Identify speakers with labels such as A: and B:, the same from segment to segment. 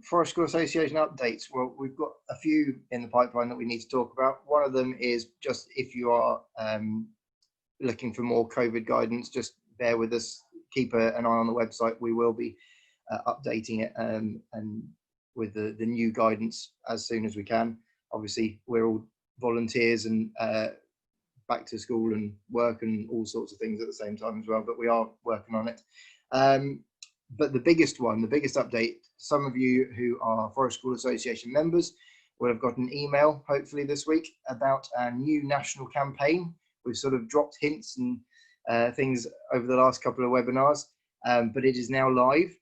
A: Forest School Association updates. Well, we've got a few in the pipeline that we need to talk about. One of them is just if you are looking for more COVID guidance, just bear with us, keep an eye on the website. We will be updating it and with the new guidance as soon as we can. Obviously, we're all volunteers and back to school and work and all sorts of things at the same time as well, but we are working on it. But the biggest update, some of you who are Forest School Association members will have got an email, hopefully this week, about our new national campaign. We've sort of dropped hints and things over the last couple of webinars, but it is now live.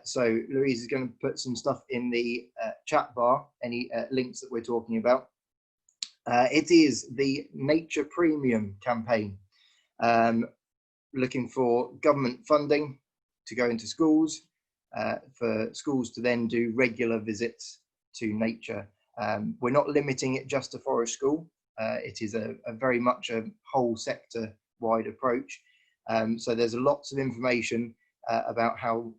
A: So Louise is going to put some stuff in the chat bar, any links that we're talking about. It is the Nature Premium campaign, looking for government funding to go into schools, for schools to then do regular visits to nature. We're not limiting it just to Forest School. It is a very much a whole sector wide approach. So there's lots of information about how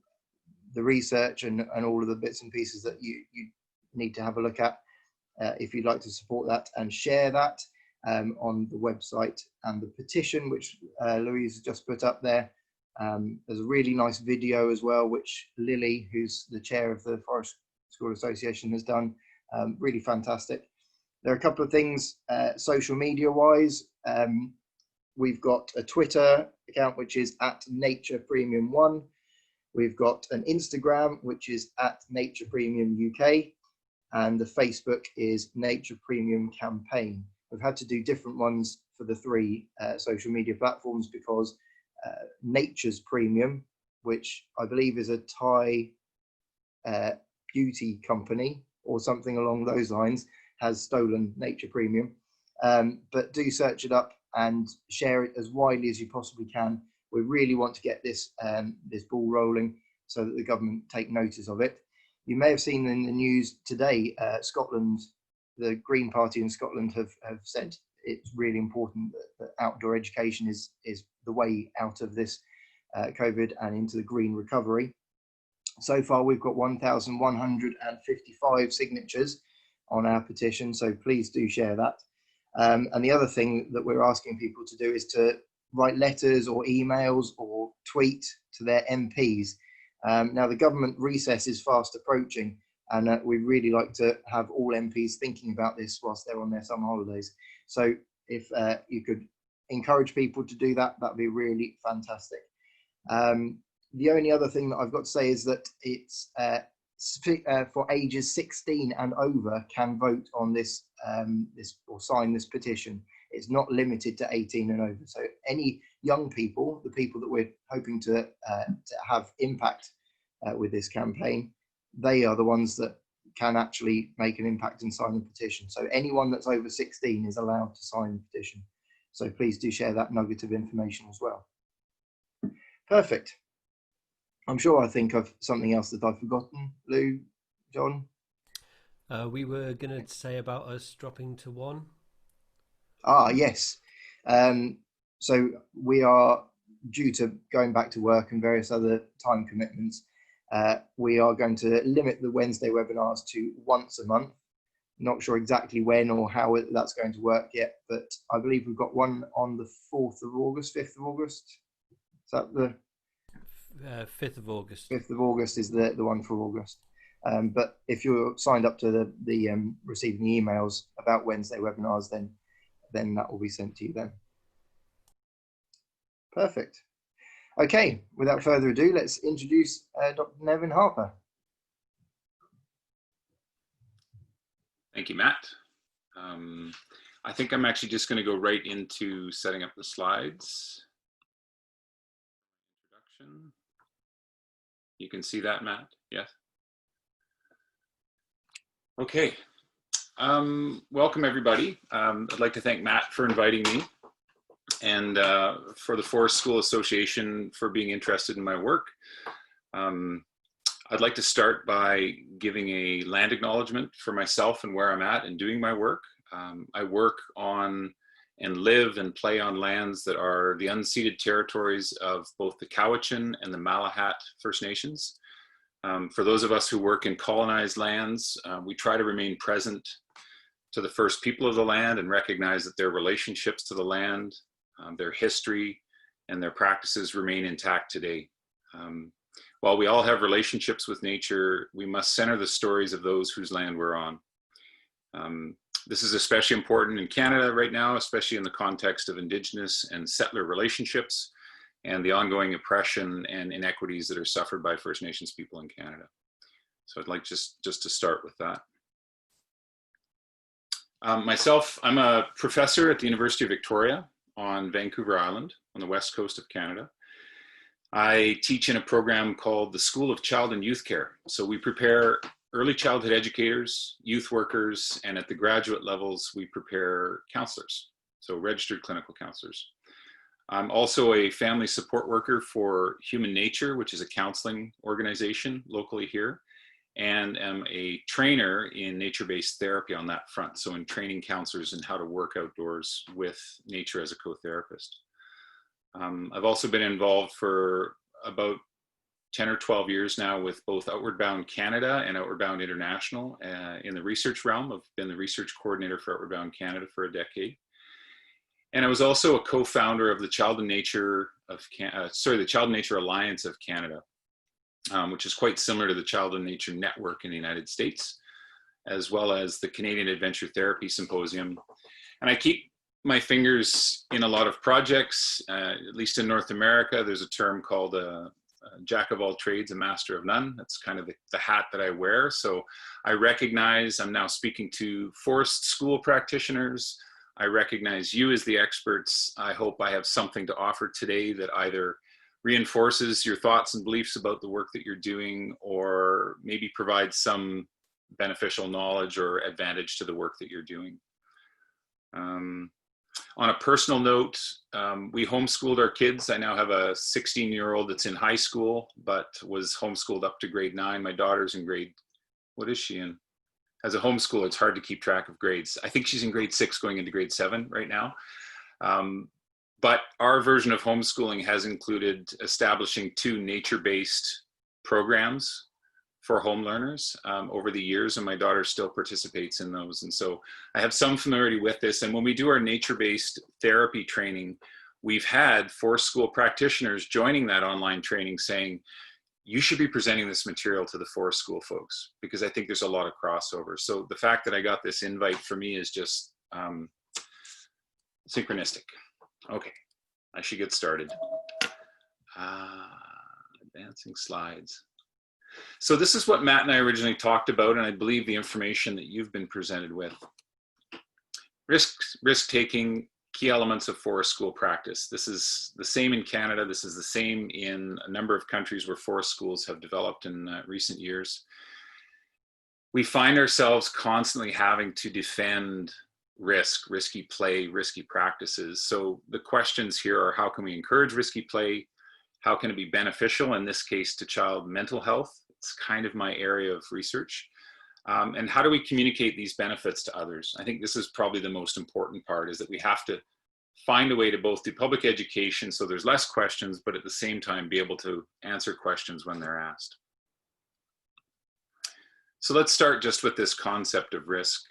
A: the research and all of the bits and pieces that you need to have a look at if you'd like to support that and share that on the website, and the petition which Louise has just put up there. There's a really nice video as well, which Lily, who's the chair of the Forest School Association, has done. Really fantastic. There are a couple of things social media wise. We've got a Twitter account, which is @NaturePremium1. We've got an Instagram, which is @NaturePremiumUK, and the Facebook is Nature Premium Campaign. We've had to do different ones for the three social media platforms because Nature's Premium, which I believe is a Thai beauty company or something along those lines, has stolen Nature Premium. But do search it up and share it as widely as you possibly can. We really want to get this this ball rolling so that the government take notice of it. You may have seen in the news today, Scotland, the Green Party in Scotland have said it's really important that outdoor education is the way out of this COVID and into the green recovery. So far, we've got 1,155 signatures on our petition, so please do share that. And the other thing that we're asking people to do is to write letters or emails or tweet to their MPs. Now, the government recess is fast approaching, and we'd really like to have all MPs thinking about this whilst they're on their summer holidays. So if you could encourage people to do that, that'd be really fantastic. The only other thing that I've got to say is that it's for ages 16 and over can vote on this, or sign this petition. It's not limited to 18 and over. So any young people, the people that we're hoping to have impact with this campaign, they are the ones that can actually make an impact and sign the petition. So anyone that's over 16 is allowed to sign the petition. So please do share that nugget of information as well. Perfect. I'm sure I think of something else that I've forgotten. Lou, John?
B: We were going to say about us dropping to 1.
A: Ah, yes. So we are due to going back to work and various other time commitments. We are going to limit the Wednesday webinars to once a month. Not sure exactly when or how that's going to work yet, but I believe we've got one on the 4th of August, 5th of August. Is that the
B: 5th of August?
A: 5th of August is the one for August. But if you're signed up to the receiving the emails about Wednesday webinars, then that will be sent to you then. Perfect. Okay, without further ado, let's introduce Dr. Nevin Harper.
C: Thank you, Matt. I think I'm actually just going to go right into setting up the slides. Introduction. You can see that, Matt? Yes? Okay. Welcome, everybody. I'd like to thank Matt for inviting me, and for the Forest School Association for being interested in my work. I'd like to start by giving a land acknowledgement for myself and where I'm at and doing my work. I work on and live and play on lands that are the unceded territories of both the Cowichan and the Malahat First Nations. For those of us who work in colonized lands, we try to remain present to the first people of the land and recognize that their relationships to the land, their history, and their practices remain intact today. While we all have relationships with nature, we must center the stories of those whose land we're on. This is especially important in Canada right now, especially in the context of Indigenous and settler relationships and the ongoing oppression and inequities that are suffered by First Nations people in Canada. So I'd like just to start with that. Myself, I'm a professor at the University of Victoria on Vancouver Island on the west coast of Canada. I teach in a program called the School of Child and Youth Care. So we prepare early childhood educators, youth workers, and at the graduate levels, we prepare counselors, so registered clinical counselors. I'm also a family support worker for Human Nature, which is a counseling organization locally here, and am a trainer in nature-based therapy on that front. So in training counselors in how to work outdoors with nature as a co-therapist. I've also been involved for about 10 or 12 years now with both Outward Bound Canada and Outward Bound International in the research realm. I've been the research coordinator for Outward Bound Canada for a decade. And I was also a co-founder of the Child and Nature of the Child and Nature Alliance of Canada, which is quite similar to the Child and Nature Network in the United States, as well as the Canadian Adventure Therapy Symposium. And I keep my fingers in a lot of projects, at least in North America. There's a term called a jack of all trades, a master of none. That's kind of the hat that I wear. So I recognize I'm now speaking to forest school practitioners. I recognize you as the experts. I hope I have something to offer today that either reinforces your thoughts and beliefs about the work that you're doing, or maybe provides some beneficial knowledge or advantage to the work that you're doing. On a personal note, we homeschooled our kids. I now have a 16-year-old that's in high school, but was homeschooled up to grade 9. My daughter's in grade, what is she in? As a homeschooler, it's hard to keep track of grades. I think she's in grade 6 going into grade 7 right now. But our version of homeschooling has included establishing 2 nature-based programs for home learners over the years, and my daughter still participates in those. And so I have some familiarity with this. And when we do our nature-based therapy training, we've had forest school practitioners joining that online training saying, you should be presenting this material to the forest school folks, because I think there's a lot of crossover. So the fact that I got this invite for me is just synchronistic. Okay, I should get started. Advancing slides. So this is what Matt and I originally talked about, and I believe the information that you've been presented with. Risk-taking, key elements of forest school practice. This is the same in Canada. This is the same in a number of countries where forest schools have developed in recent years. We find ourselves constantly having to defend risk, risky play, risky practices. So the questions here are, how can we encourage risky play? How can it be beneficial, in this case, to child mental health? It's kind of my area of research. And how do we communicate these benefits to others? I think this is probably the most important part, is that we have to find a way to both do public education so there's less questions, but at the same time be able to answer questions when they're asked. So let's start just with this concept of risk.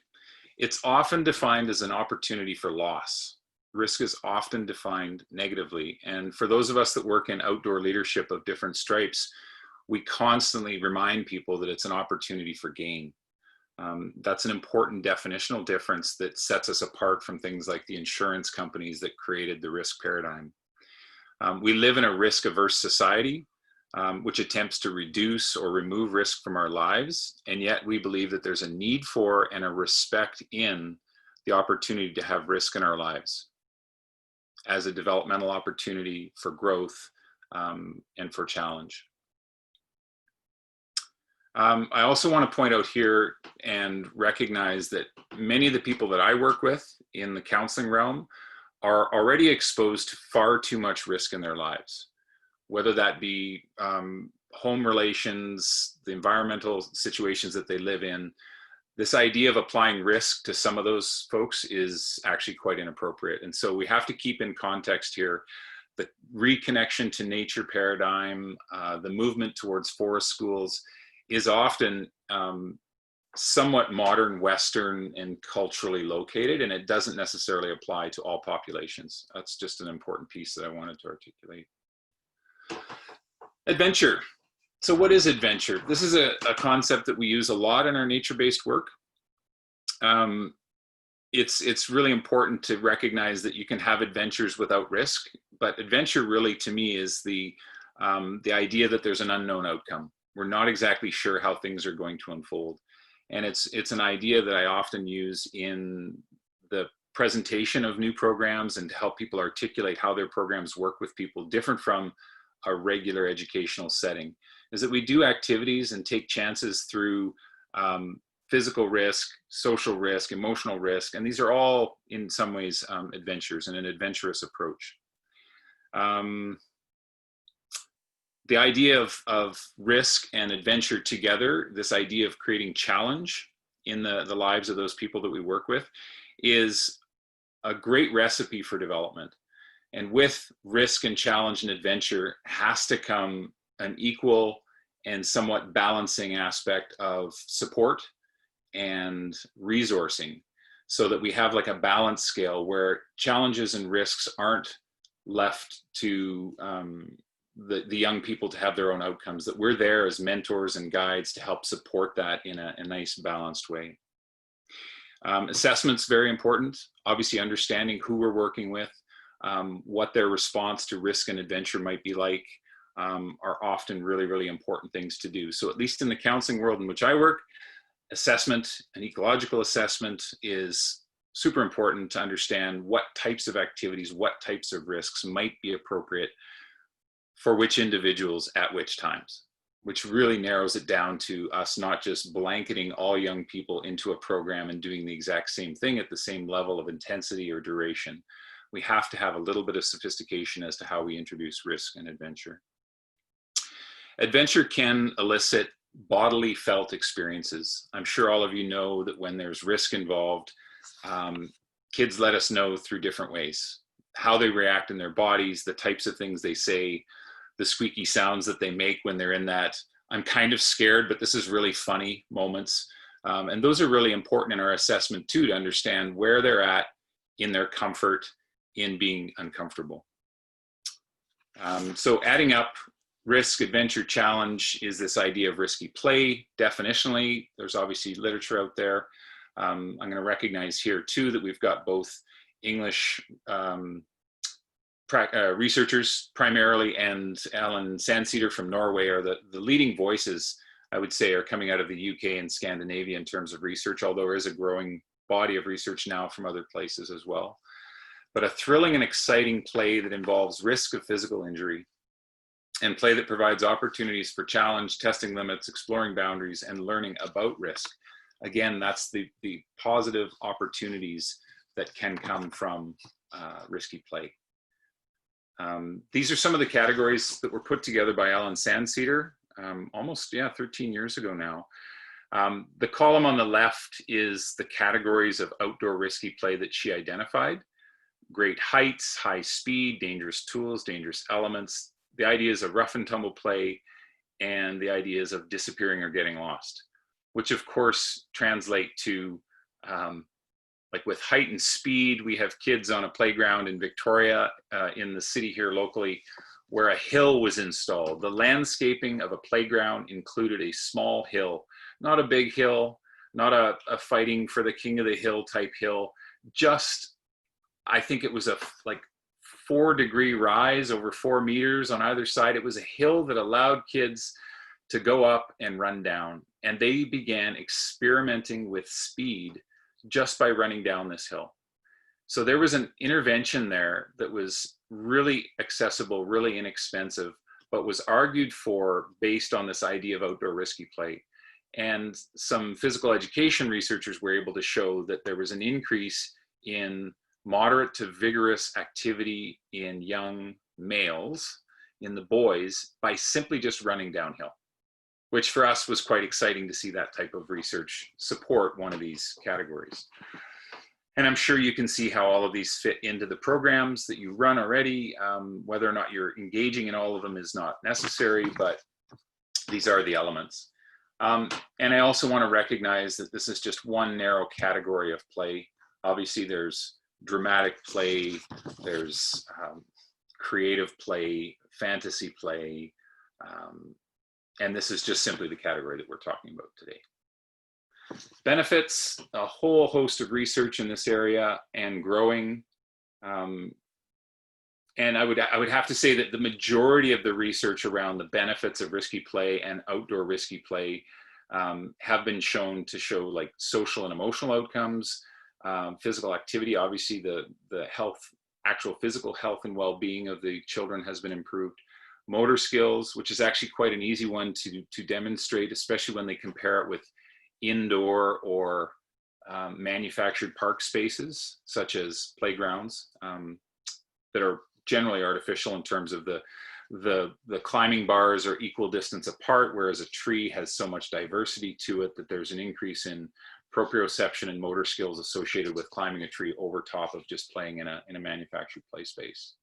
C: It's often defined as an opportunity for loss. Risk is often defined negatively. And for those of us that work in outdoor leadership of different stripes, we constantly remind people that it's an opportunity for gain. That's an important definitional difference that sets us apart from things like the insurance companies that created the risk paradigm. We live in a risk-averse society, which attempts to reduce or remove risk from our lives. And yet we believe that there's a need for and a respect in the opportunity to have risk in our lives as a developmental opportunity for growth and for challenge. I also want to point out here and recognize that many of the people that I work with in the counseling realm are already exposed to far too much risk in their lives, whether that be home relations, the environmental situations that they live in. This idea of applying risk to some of those folks is actually quite inappropriate. And so we have to keep in context here the reconnection to nature paradigm, the movement towards forest schools. is often somewhat modern, Western, and culturally located, and it doesn't necessarily apply to all populations. That's just an important piece that I wanted to articulate. Adventure. So what is adventure? This is a concept that we use a lot in our nature-based work. It's really important to recognize that you can have adventures without risk, but adventure really, to me, is the idea that there's an unknown outcome. We're not exactly sure how things are going to unfold. And it's an idea that I often use in the presentation of new programs and to help people articulate how their programs work with people different from a regular educational setting, is that we do activities and take chances through physical risk, social risk, emotional risk, and these are all in some ways adventures and an adventurous approach. The idea of risk and adventure together, this idea of creating challenge in the lives of those people that we work with, is a great recipe for development. And with risk and challenge and adventure has to come an equal and somewhat balancing aspect of support and resourcing, so that we have like a balance scale where challenges and risks aren't left to the young people to have their own outcomes, that we're there as mentors and guides to help support that in a nice balanced way. Assessment's very important. Obviously understanding who we're working with, what their response to risk and adventure might be like, are often really, really important things to do. So at least in the counseling world in which I work, assessment and ecological assessment is super important to understand what types of activities, what types of risks might be appropriate for which individuals at which times, which really narrows it down to us not just blanketing all young people into a program and doing the exact same thing at the same level of intensity or duration. We have to have a little bit of sophistication as to how we introduce risk and adventure. Adventure can elicit bodily felt experiences. I'm sure all of you know that when there's risk involved, kids let us know through different ways, how they react in their bodies, the types of things they say, the squeaky sounds that they make when they're in that I'm kind of scared, but this is really funny moments. And those are really important in our assessment too, to understand where they're at in their comfort in being uncomfortable. So adding up risk, adventure, challenge is this idea of risky play. Definitionally, there's obviously literature out there. I'm going to recognize here too that we've got both English researchers primarily, and Alan Sandcedar from Norway are the leading voices, I would say, are coming out of the UK and Scandinavia in terms of research, although there is a growing body of research now from other places as well. But a thrilling and exciting play that involves risk of physical injury, and play that provides opportunities for challenge, testing limits, exploring boundaries, and learning about risk. Again, that's the positive opportunities that can come from risky play. These are some of the categories that were put together by Alan Sandcedar almost 13 years ago now. The column on the left is the categories of outdoor risky play that she identified. Great heights, high speed, dangerous tools, dangerous elements. The ideas of rough and tumble play, and the ideas of disappearing or getting lost, which of course translate to like with height and speed. We have kids on a playground in Victoria, in the city here locally, where a hill was installed. The landscaping of a playground included a small hill, not a big hill, not a fighting for the king of the hill type hill, just, I think it was a like 4-degree rise over 4 meters on either side. It was a hill that allowed kids to go up and run down. And they began experimenting with speed just by running down this hill. So there was an intervention there that was really accessible, really inexpensive, but was argued for based on this idea of outdoor risky play. And some physical education researchers were able to show that there was an increase in moderate to vigorous activity in young males, in the boys, by simply just running downhill, which for us was quite exciting to see that type of research support one of these categories. And I'm sure you can see how all of these fit into the programs that you run already. Whether or not you're engaging in all of them is not necessary, but these are the elements. And I also want to recognize that this is just one narrow category of play. Obviously, there's dramatic play, there's creative play, fantasy play, and this is just simply the category that we're talking about today. Benefits, a whole host of research in this area and growing. And I would have to say that the majority of the research around the benefits of risky play and outdoor risky play have been shown to show like social and emotional outcomes, physical activity. Obviously, the health, actual physical health and well-being of the children has been improved. Motor skills, which is actually quite an easy one to demonstrate, especially when they compare it with indoor or manufactured park spaces, such as playgrounds that are generally artificial in terms of the climbing bars are equal distance apart, whereas a tree has so much diversity to it that there's an increase in proprioception and motor skills associated with climbing a tree over top of just playing in a manufactured play space.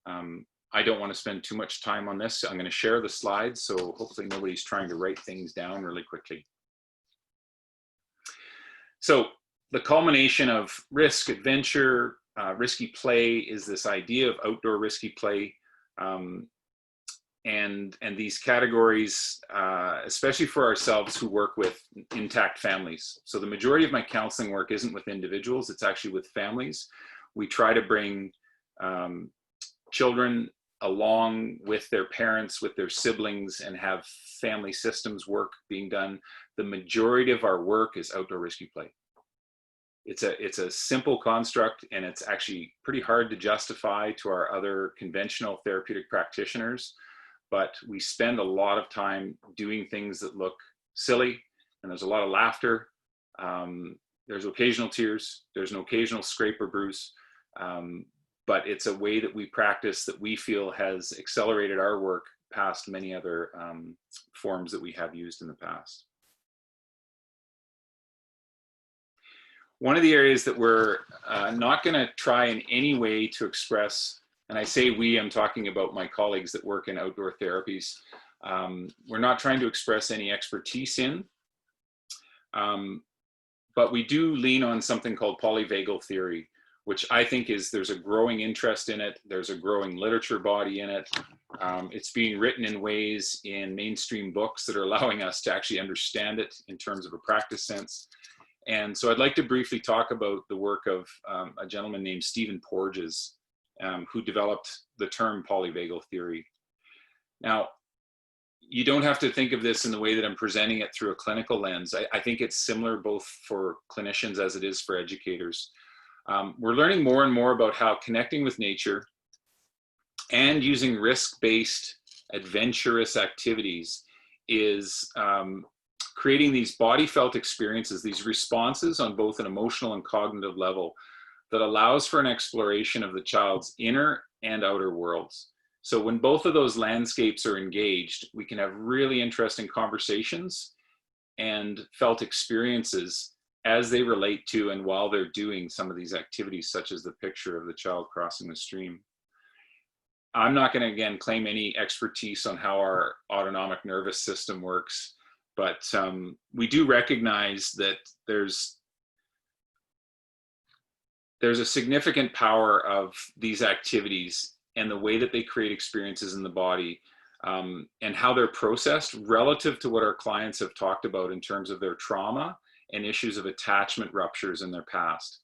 C: I don't want to spend too much time on this. I'm going to share the slides, so hopefully nobody's trying to write things down really quickly. So the culmination of risk, adventure, risky play is this idea of outdoor risky play. And these categories, especially for ourselves who work with intact families. So the majority of my counseling work isn't with individuals, it's actually with families. We try to bring children along with their parents, with their siblings, and have family systems work being done. The majority of our work is outdoor risky play. It's a simple construct, and it's actually pretty hard to justify to our other conventional therapeutic practitioners, but we spend a lot of time doing things that look silly, and there's a lot of laughter. There's occasional tears, there's an occasional scrape or bruise, but it's a way that we practice that we feel has accelerated our work past many other forms that we have used in the past. One of the areas that we're not going to try in any way to express, and I say we, I'm talking about my colleagues that work in outdoor therapies, we're not trying to express any expertise in, but we do lean on something called polyvagal theory, which I think there's a growing interest in it. There's a growing literature body in it. It's being written in ways in mainstream books that are allowing us to actually understand it in terms of a practice sense. And so I'd like to briefly talk about the work of a gentleman named Stephen Porges, who developed the term polyvagal theory. Now, you don't have to think of this in the way that I'm presenting it through a clinical lens. I think it's similar both for clinicians as it is for educators. We're learning more and more about how connecting with nature and using risk-based adventurous activities is creating these body felt experiences, these responses on both an emotional and cognitive level that allows for an exploration of the child's inner and outer worlds. So when both of those landscapes are engaged, we can have really interesting conversations and felt experiences as they relate to and while they're doing some of these activities, such as the picture of the child crossing the stream. I'm not going to, again, claim any expertise on how our autonomic nervous system works, but we do recognize that there's a significant power of these activities and the way that they create experiences in the body, and how they're processed relative to what our clients have talked about in terms of their trauma and issues of attachment ruptures in their past.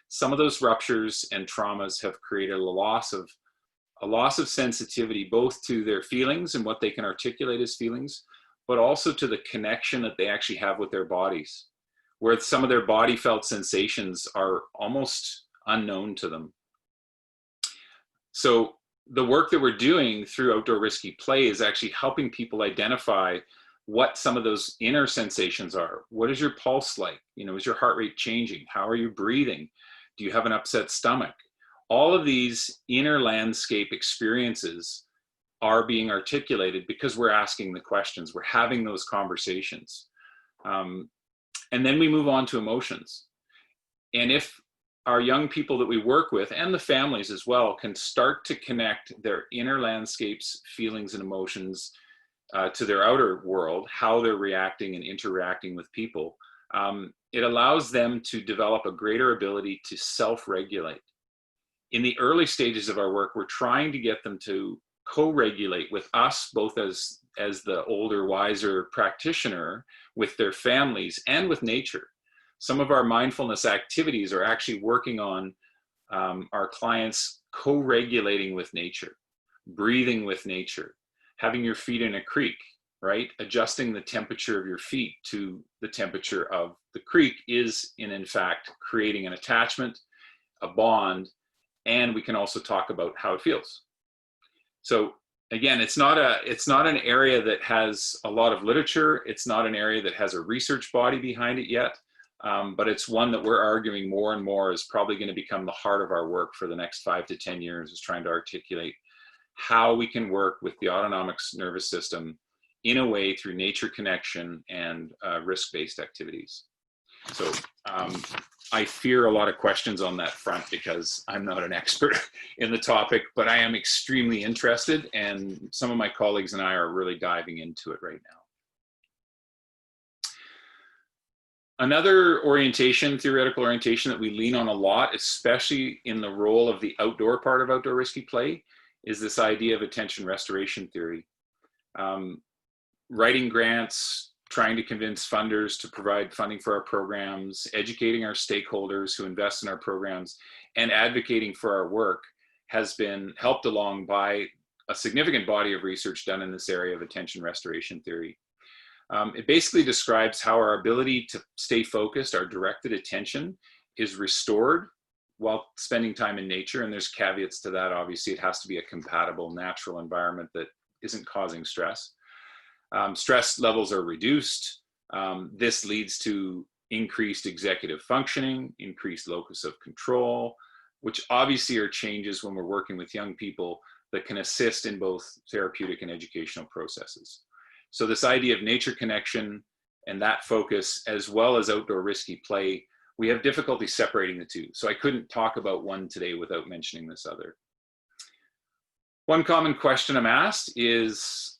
C: Some of those ruptures and traumas have created a loss of sensitivity, both to their feelings and what they can articulate as feelings, but also to the connection that they actually have with their bodies, where some of their body felt sensations are almost unknown to them. So the work that we're doing through outdoor risky play is actually helping people identify what some of those inner sensations are. What is your pulse like? Is your heart rate changing? How are you breathing? Do you have an upset stomach? All of these inner landscape experiences are being articulated because we're asking the questions, we're having those conversations. And then we move on to emotions. And if our young people that we work with, and the families as well, can start to connect their inner landscapes, feelings, and emotions to their outer world, how they're reacting and interacting with people, it allows them to develop a greater ability to self-regulate. In the early stages of our work, we're trying to get them to co-regulate with us, both as the older, wiser practitioner, with their families and with nature. Some of our mindfulness activities are actually working on our clients co-regulating with nature, breathing with nature, having your feet in a creek, right? Adjusting the temperature of your feet to the temperature of the creek is in fact creating an attachment, a bond, and we can also talk about how it feels. So again, it's not an area that has a lot of literature. It's not an area that has a research body behind it yet, but it's one that we're arguing more and more is probably going to become the heart of our work for the next 5 to 10 years, is trying to articulate how we can work with the autonomic nervous system in a way through nature connection and risk-based activities. So I fear a lot of questions on that front because I'm not an expert in the topic, but I am extremely interested, and some of my colleagues and I are really diving into it right now. Another orientation, theoretical orientation, that we lean on a lot, especially in the role of the outdoor part of outdoor risky play, is this idea of attention restoration theory. Writing grants, trying to convince funders to provide funding for our programs, educating our stakeholders who invest in our programs, and advocating for our work has been helped along by a significant body of research done in this area of attention restoration theory. It basically describes how our ability to stay focused, our directed attention, is restored while spending time in nature. And there's caveats to that. Obviously, it has to be a compatible, natural environment that isn't causing stress. Stress levels are reduced. This leads to increased executive functioning, increased locus of control, which obviously are changes when we're working with young people that can assist in both therapeutic and educational processes. So this idea of nature connection and that focus, as well as outdoor risky play, we have difficulty separating the two. So I couldn't talk about one today without mentioning this other. One common question I'm asked is,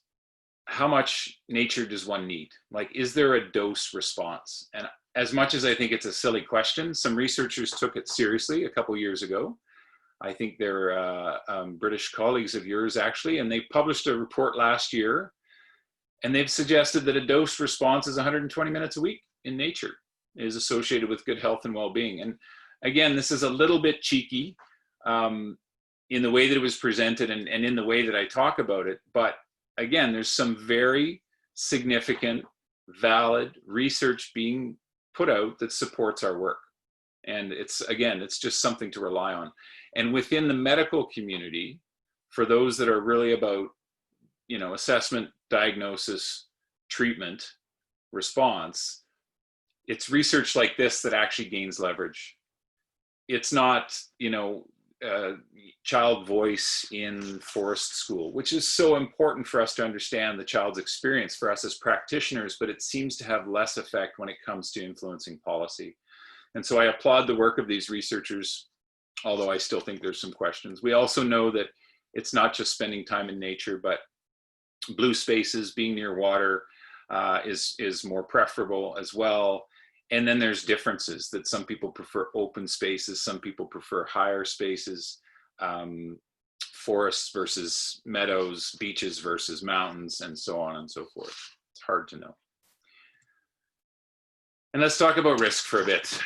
C: how much nature does one need? Like, is there a dose response? And as much as I think it's a silly question, some researchers took it seriously a couple years ago. I think they're British colleagues of yours, actually, and they published a report last year, and they've suggested that a dose response is 120 minutes a week in nature is associated with good health and well-being. And again, this is a little bit cheeky in the way that it was presented and in the way that I talk about it, but again, there's some very significant, valid research being put out that supports our work. And it's just something to rely on. And within the medical community, for those that are really about, assessment, diagnosis, treatment, response, it's research like this that actually gains leverage. It's not, child voice in forest school, which is so important for us to understand the child's experience for us as practitioners, but it seems to have less effect when it comes to influencing policy. And so I applaud the work of these researchers, although I still think there's some questions. We also know that it's not just spending time in nature, but blue spaces, being near water is more preferable as well. And then there's differences that some people prefer open spaces, some people prefer higher spaces, forests versus meadows, beaches versus mountains, and so on and so forth. It's hard to know. And let's talk about risk for a bit.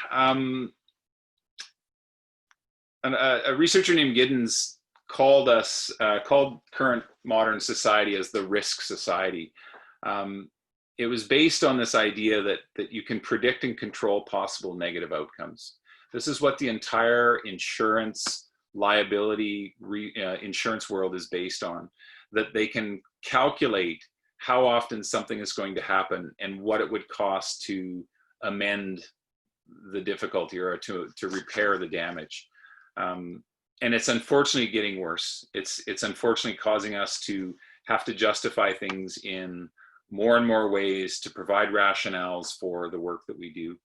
C: A researcher named Giddens called current modern society as the risk society. It was based on this idea that you can predict and control possible negative outcomes. This is what the entire insurance liability insurance world is based on, that they can calculate how often something is going to happen and what it would cost to amend the difficulty or to repair the damage. And it's unfortunately getting worse. It's unfortunately causing us to have to justify things in more and more ways to provide rationales for the work that we do.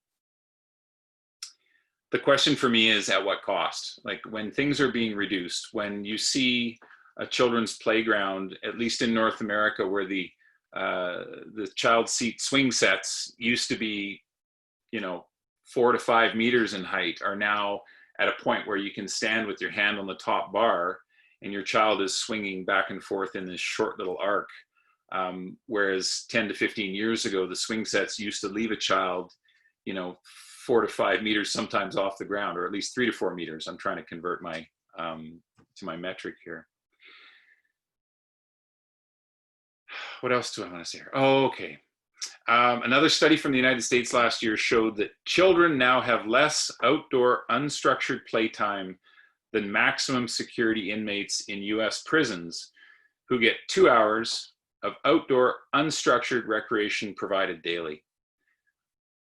C: The question for me is, at what cost? Like, when things are being reduced, when you see a children's playground, at least in North America, where the the child seat swing sets used to be, 4 to 5 meters in height, are now at a point where you can stand with your hand on the top bar and your child is swinging back and forth in this short little arc. Whereas 10 to 15 years ago, the swing sets used to leave a child, 4 to 5 meters, sometimes off the ground, or at least 3 to 4 meters. I'm trying to convert my to my metric here. What else do I want to say here? Oh, okay. Another study from the United States last year showed that children now have less outdoor unstructured playtime than maximum security inmates in US prisons, who get 2 hours of outdoor unstructured recreation provided daily.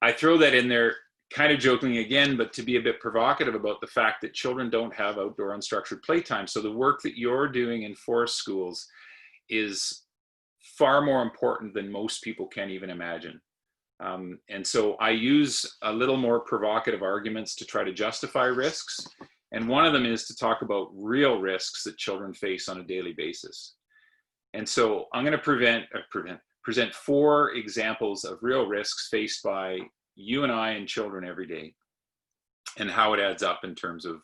C: I throw that in there kind of jokingly again, but to be a bit provocative about the fact that children don't have outdoor unstructured playtime. So the work that you're doing in forest schools is far more important than most people can even imagine. And so I use a little more provocative arguments to try to justify risks. And one of them is to talk about real risks that children face on a daily basis. And so I'm going to present 4 examples of real risks faced by you and I and children every day, and how it adds up in terms of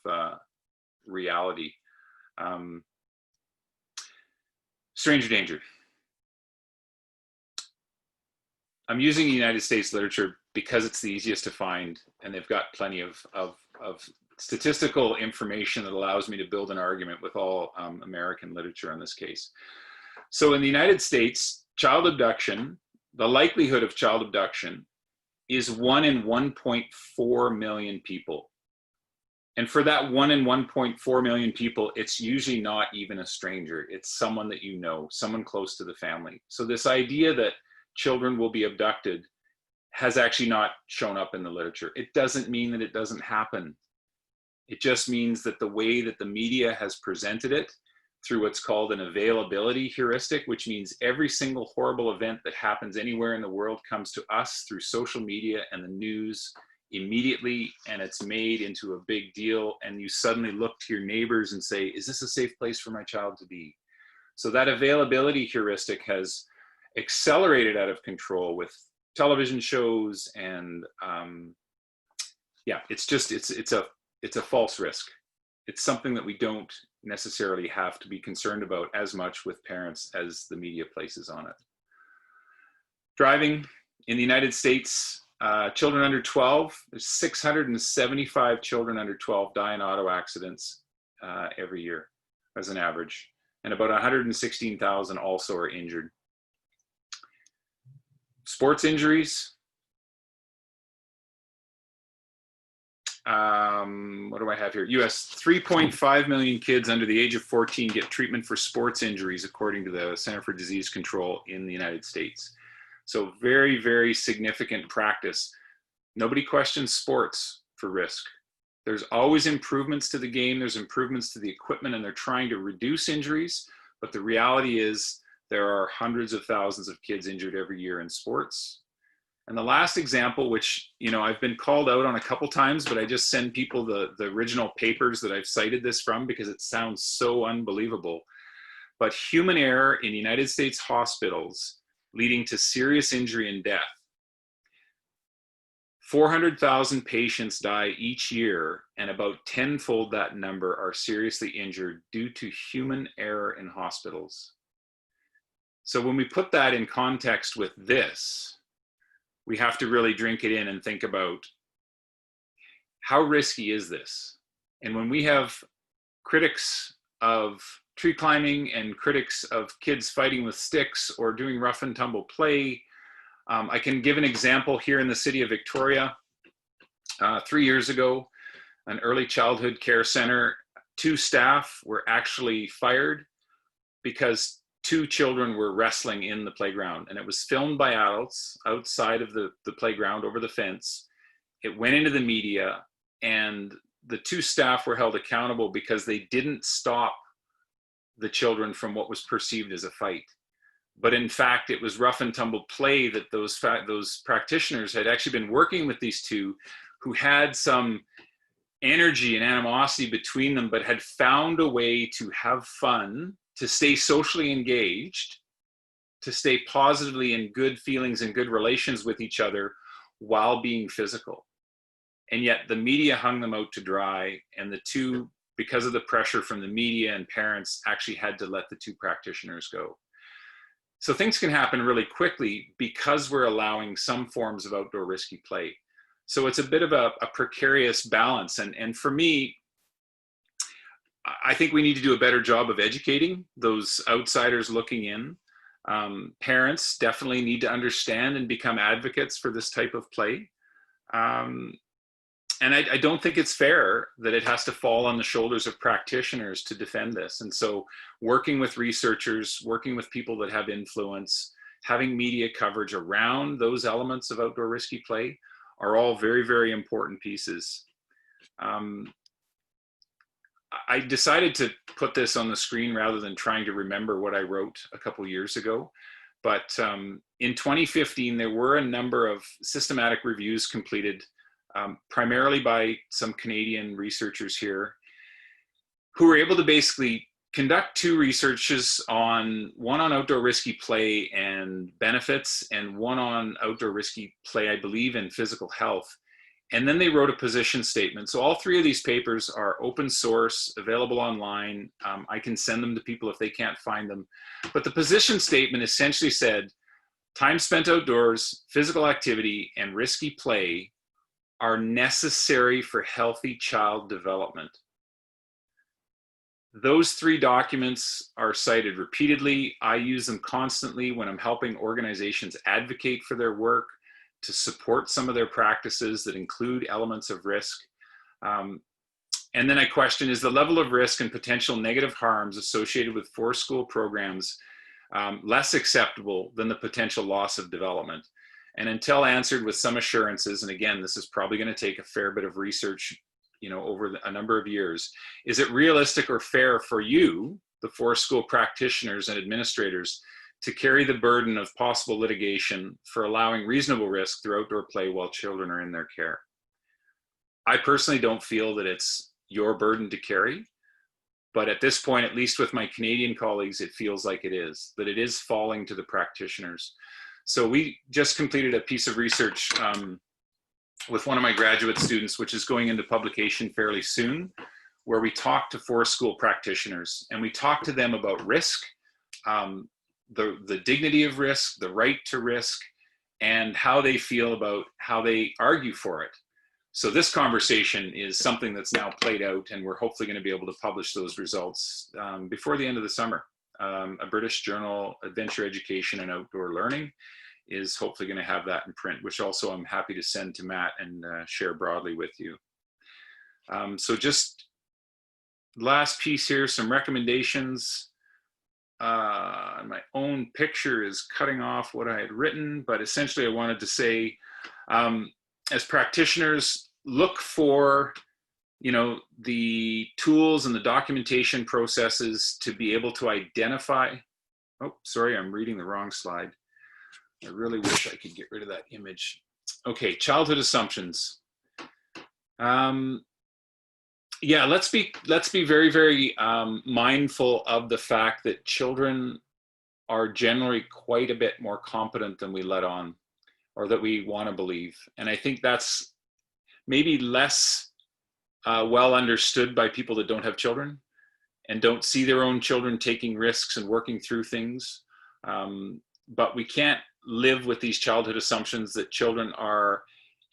C: reality. Stranger danger. I'm using United States literature because it's the easiest to find, and they've got plenty of statistical information that allows me to build an argument with all American literature in this case. So in the United States, child abduction, the likelihood of child abduction is 1 in 1.4 million people. And for that 1 in 1.4 million people, it's usually not even a stranger. It's someone that you know, someone close to the family. So this idea that children will be abducted has actually not shown up in the literature. It doesn't mean that it doesn't happen. It just means that the way that the media has presented it through what's called an availability heuristic, which means every single horrible event that happens anywhere in the world comes to us through social media and the news immediately, and it's made into a big deal, and you suddenly look to your neighbors and say, is this a safe place for my child to be? So that availability heuristic has accelerated out of control with television shows, and it's a false risk. It's something that we don't necessarily have to be concerned about as much with parents as the media places on it. Driving in the United States, children under 12, there's 675 children under 12 die in auto accidents every year as an average, and about 116,000 also are injured. Sports injuries. What do I have here? US 3.5 million kids under the age of 14 get treatment for sports injuries, according to the Center for Disease Control in the United States. So very, very significant practice. Nobody questions sports for risk. There's always improvements to the game. There's improvements to the equipment, and they're trying to reduce injuries. But the reality is there are hundreds of thousands of kids injured every year in sports. And the last example, which, I've been called out on a couple times, but I just send people the original papers that I've cited this from because it sounds so unbelievable. But human error in United States hospitals leading to serious injury and death. 400,000 patients die each year, and about tenfold that number are seriously injured due to human error in hospitals. So when we put that in context with this, we have to really drink it in and think about how risky is this? And when we have critics of tree climbing and critics of kids fighting with sticks or doing rough and tumble play, I can give an example here in the city of Victoria. 3 years ago, an early childhood care center, 2 staff were actually fired because 2 children were wrestling in the playground, and it was filmed by adults outside of the playground over the fence. It went into the media, and the 2 staff were held accountable because they didn't stop the children from what was perceived as a fight. But in fact, it was rough and tumble play that those practitioners had actually been working with these 2 who had some energy and animosity between them, but had found a way to have fun, to stay socially engaged, to stay positively in good feelings and good relations with each other while being physical. And yet the media hung them out to dry, and the two, because of the pressure from the media and parents, actually had to let the two practitioners go. So things can happen really quickly because we're allowing some forms of outdoor risky play. So it's a bit of a precarious balance. And for me, I think we need to do a better job of educating those outsiders looking in. Parents definitely need to understand and become advocates for this type of play. And I don't think it's fair that it has to fall on the shoulders of practitioners to defend this. And so working with researchers, working with people that have influence, having media coverage around those elements of outdoor risky play are all very, very important pieces. I decided to put this on the screen rather than trying to remember what I wrote a couple years ago. But in 2015, there were a number of systematic reviews completed primarily by some Canadian researchers here who were able to basically conduct two researches one on outdoor risky play and benefits, and one on outdoor risky play, I believe, in physical health. And then they wrote a position statement. So all three of these papers are open source, available online. I can send them to people if they can't find them. But the position statement essentially said, time spent outdoors, physical activity, and risky play are necessary for healthy child development. Those three documents are cited repeatedly. I use them constantly when I'm helping organizations advocate for their work, to support some of their practices that include elements of risk. And then I question, is the level of risk and potential negative harms associated with forest school programs less acceptable than the potential loss of development? And until answered with some assurances, and again, this is probably going to take a fair bit of research, over a number of years, is it realistic or fair for you, the forest school practitioners and administrators, to carry the burden of possible litigation for allowing reasonable risk through outdoor play while children are in their care? I personally don't feel that it's your burden to carry, but at this point, at least with my Canadian colleagues, it feels like it is, that it is falling to the practitioners. So we just completed a piece of research with one of my graduate students, which is going into publication fairly soon, where we talked to forest school practitioners, and we talked to them about risk, the dignity of risk, the right to risk, and how they feel about how they argue for it. So this conversation is something that's now played out, and we're hopefully going to be able to publish those results before the end of the summer. A British journal, Adventure Education and Outdoor Learning, is hopefully going to have that in print, which also I'm happy to send to Matt and share broadly with you. So just last piece here, some recommendations. My own picture is cutting off what I had written, but essentially I wanted to say, as practitioners, look for the tools and the documentation processes to be able to identify. Oh, sorry, I'm reading the wrong slide. I really wish I could get rid of that image. Okay, childhood assumptions. Yeah, let's be very, very mindful of the fact that children are generally quite a bit more competent than we let on, or that we want to believe. And I think that's maybe less well understood by people that don't have children and don't see their own children taking risks and working through things. But we can't live with these childhood assumptions that children are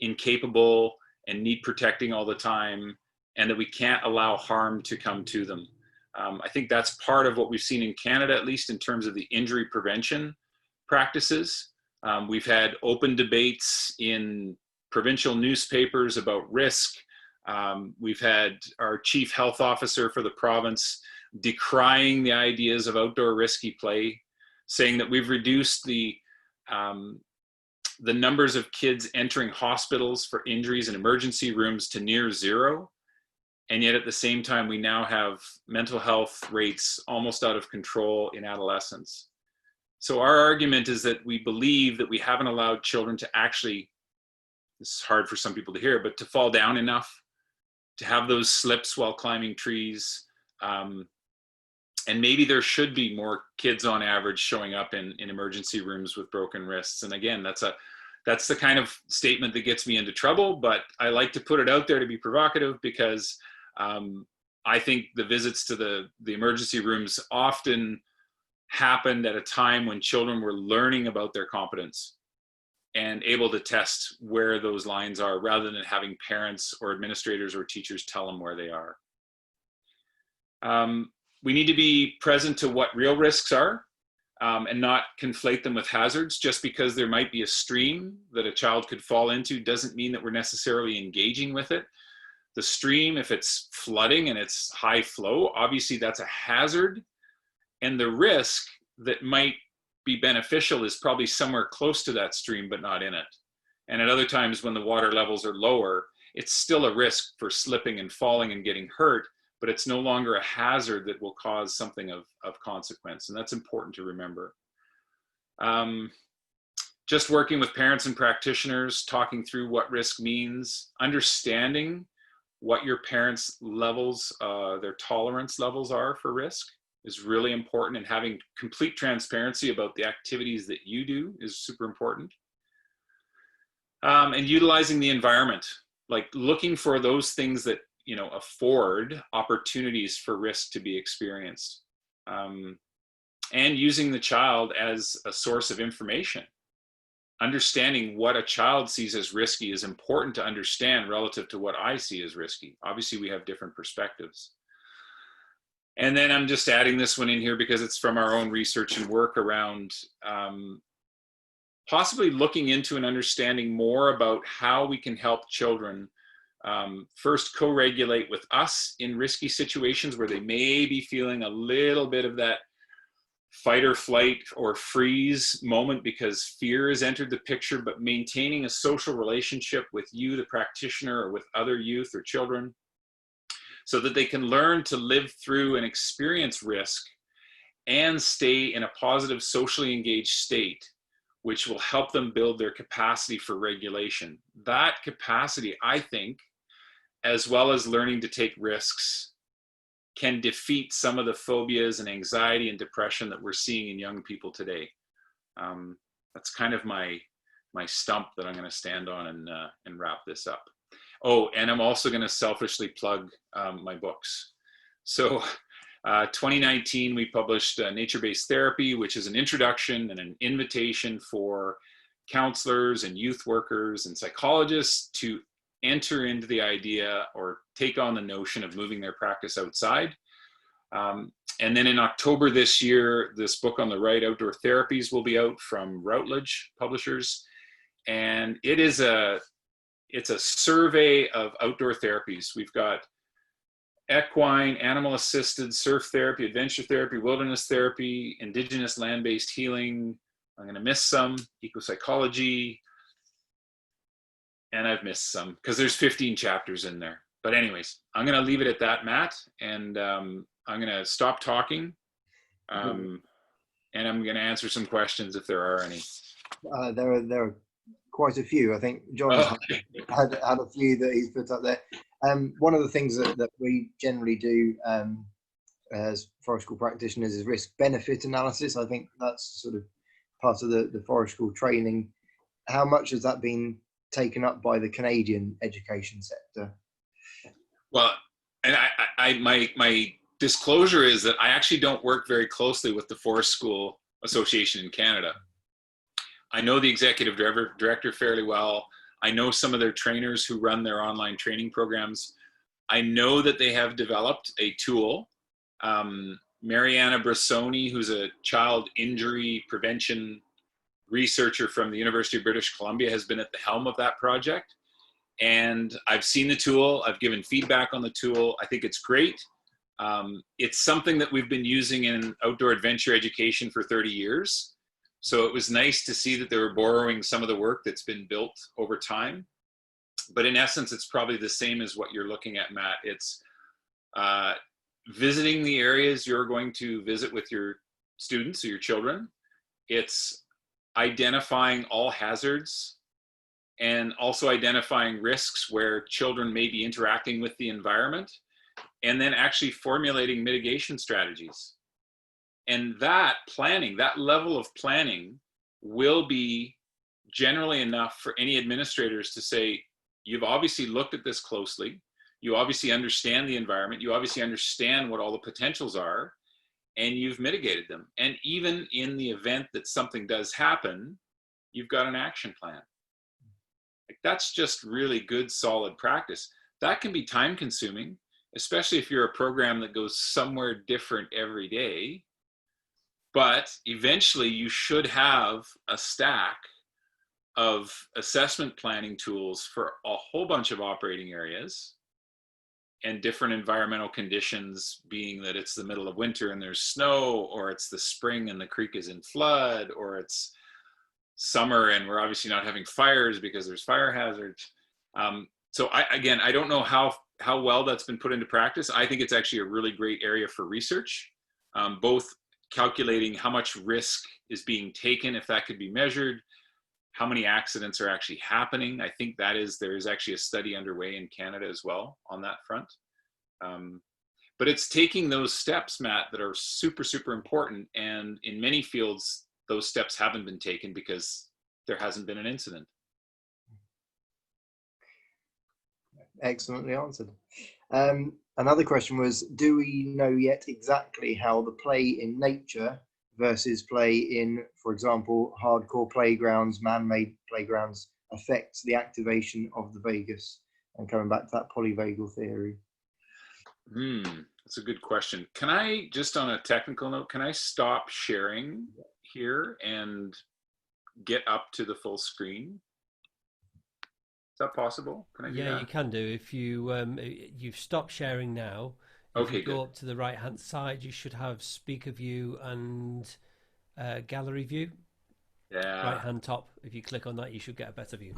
C: incapable and need protecting all the time, and that we can't allow harm to come to them. I think that's part of what we've seen in Canada, at least in terms of the injury prevention practices. We've had open debates in provincial newspapers about risk. We've had our chief health officer for the province decrying the ideas of outdoor risky play, saying that we've reduced the numbers of kids entering hospitals for injuries in emergency rooms to near zero. And yet at the same time, we now have mental health rates almost out of control in adolescence. So our argument is that we believe that we haven't allowed children to actually, this is hard for some people to hear, but to fall down enough, to have those slips while climbing trees, And maybe there should be more kids on average showing up in emergency rooms with broken wrists. And again, that's the kind of statement that gets me into trouble, but I like to put it out there to be provocative, because I think the visits to the emergency rooms often happened at a time when children were learning about their competence and able to test where those lines are, rather than having parents or administrators or teachers tell them where they are. We need to be present to what real risks are, and not conflate them with hazards. Just because there might be a stream that a child could fall into doesn't mean that we're necessarily engaging with it. The stream, if it's flooding and it's high flow, obviously that's a hazard, and the risk that might be beneficial is probably somewhere close to that stream but not in it. And at other times when the water levels are lower, it's still a risk for slipping and falling and getting hurt, but it's no longer a hazard that will cause something of consequence. And that's important to remember. Just working with parents and practitioners, talking through what risk means, understanding what your parents' levels, their tolerance levels are for risk is really important, and having complete transparency about the activities that you do is super important. And utilizing the environment, like looking for those things that, you know, afford opportunities for risk to be experienced, and using the child as a source of information. Understanding what a child sees as risky is important to understand relative to what I see as risky. Obviously, we have different perspectives. And then I'm just adding this one in here because it's from our own research and work around possibly looking into and understanding more about how we can help children first co-regulate with us in risky situations where they may be feeling a little bit of that fight or flight or freeze moment because fear has entered the picture, but maintaining a social relationship with you, the practitioner, or with other youth or children, so that they can learn to live through and experience risk and stay in a positive, socially engaged state, which will help them build their capacity for regulation. That capacity, I think, as well as learning to take risks, can defeat some of the phobias and anxiety and depression that we're seeing in young people today. That's kind of my stump that I'm going to stand on and wrap this up. Oh, and I'm also going to selfishly plug my books. So 2019, we published Nature-Based Therapy, which is an introduction and an invitation for counselors and youth workers and psychologists to enter into the idea or take on the notion of moving their practice outside. And then in October this year, this book on the right, Outdoor Therapies, will be out from Routledge Publishers. And it's a survey of outdoor therapies. We've got equine, animal-assisted, surf therapy, adventure therapy, wilderness therapy, indigenous land-based healing. I'm going to miss some, ecopsychology, and I've missed some because there's 15 chapters in there. But anyways, I'm going to leave it at that, Matt, and I'm going to stop talking, and I'm going to answer some questions if there are any.
A: There are quite a few. I think John's had a few that he's put up there. One of the things that we generally do as forest school practitioners is risk-benefit analysis. I think that's sort of part of the forest school training. How much has that been taken up by the Canadian education sector?
C: Well, and my disclosure is that I actually don't work very closely with the Forest School Association in Canada. I know the executive director fairly well. I know some of their trainers who run their online training programs. I know that they have developed a tool. Mariana Bressoni, who's a child injury prevention researcher from the University of British Columbia, has been at the helm of that project. And I've seen the tool. I've given feedback on the tool. I think it's great. It's something that we've been using in outdoor adventure education for 30 years. So it was nice to see that they were borrowing some of the work that's been built over time. But in essence, it's probably the same as what you're looking at, Matt. It's visiting the areas you're going to visit with your students or your children. It's identifying all hazards and also identifying risks where children may be interacting with the environment, and then actually formulating mitigation strategies. And that planning, that level of planning will be generally enough for any administrators to say, you've obviously looked at this closely. You obviously understand the environment. You obviously understand what all the potentials are, and you've mitigated them. And even in the event that something does happen, you've got an action plan. Like, that's just really good, solid practice. That can be time consuming, especially if you're a program that goes somewhere different every day. But eventually you should have a stack of assessment planning tools for a whole bunch of operating areas and different environmental conditions, being that it's the middle of winter and there's snow, or it's the spring and the creek is in flood, or it's summer and we're obviously not having fires because there's fire hazards. So I don't know how well that's been put into practice. I think it's actually a really great area for research, both calculating how much risk is being taken, if that could be measured, how many accidents are actually happening. I think there is actually a study underway in Canada as well on that front. But it's taking those steps, Matt, that are super, super important. And in many fields, those steps haven't been taken because there hasn't been an incident.
A: Excellently answered. Another question was, do we know yet exactly how the play in nature versus play in, for example, hardcore playgrounds, man-made playgrounds, affects the activation of the vagus? And coming back to that polyvagal theory.
C: That's a good question. Can I, just on a technical note, can I stop sharing here and get up to the full screen? Is that possible? Can I do that?
B: Yeah, you can do. If you've stopped sharing now, if you go up to the right-hand side, you should have speaker view and gallery view.
C: Yeah.
B: Right-hand top. If you click on that, you should get a better view.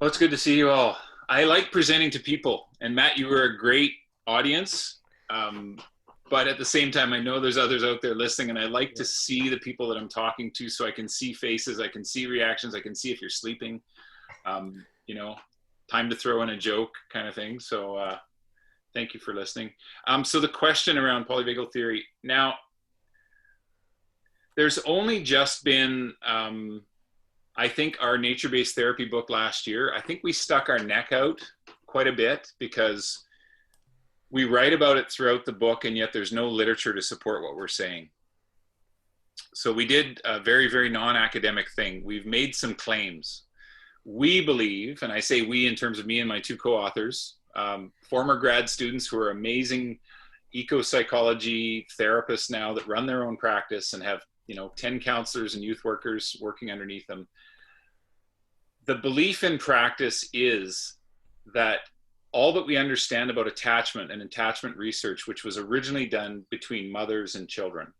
C: Well, it's good to see you all. I like presenting to people. And Matt, you were a great audience. But at the same time, I know there's others out there listening, and I like to see the people that I'm talking to so I can see faces, I can see reactions, I can see if you're sleeping. Time to throw in a joke kind of thing. So thank you for listening. So the question around polyvagal theory. Now, there's only just been, I think our nature-based therapy book last year, I think we stuck our neck out quite a bit because we write about it throughout the book, and yet there's no literature to support what we're saying. So we did a very, very non-academic thing. We've made some claims. We believe, and I say we in terms of me and my two co-authors, former grad students who are amazing eco-psychology therapists now that run their own practice and have 10 counselors and youth workers working underneath them. The belief in practice is that all that we understand about attachment and attachment research, which was originally done between mothers and children,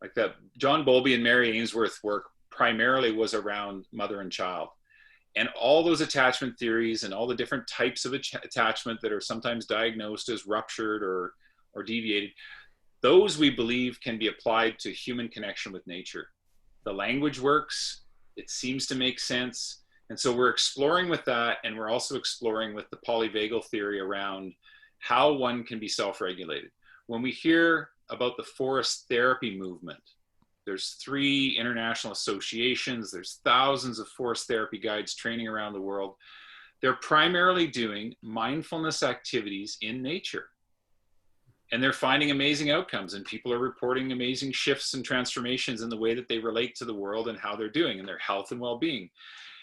C: like that John Bowlby and Mary Ainsworth work primarily was around mother and child. And all those attachment theories and all the different types of attachment that are sometimes diagnosed as ruptured or deviated, those we believe can be applied to human connection with nature. The language works, it seems to make sense. And so we're exploring with that, and we're also exploring with the polyvagal theory around how one can be self-regulated. When we hear about the forest therapy movement, there's 3 international associations, there's thousands of forest therapy guides training around the world. They're primarily doing mindfulness activities in nature. And they're finding amazing outcomes, and people are reporting amazing shifts and transformations in the way that they relate to the world and how they're doing and their health and well-being.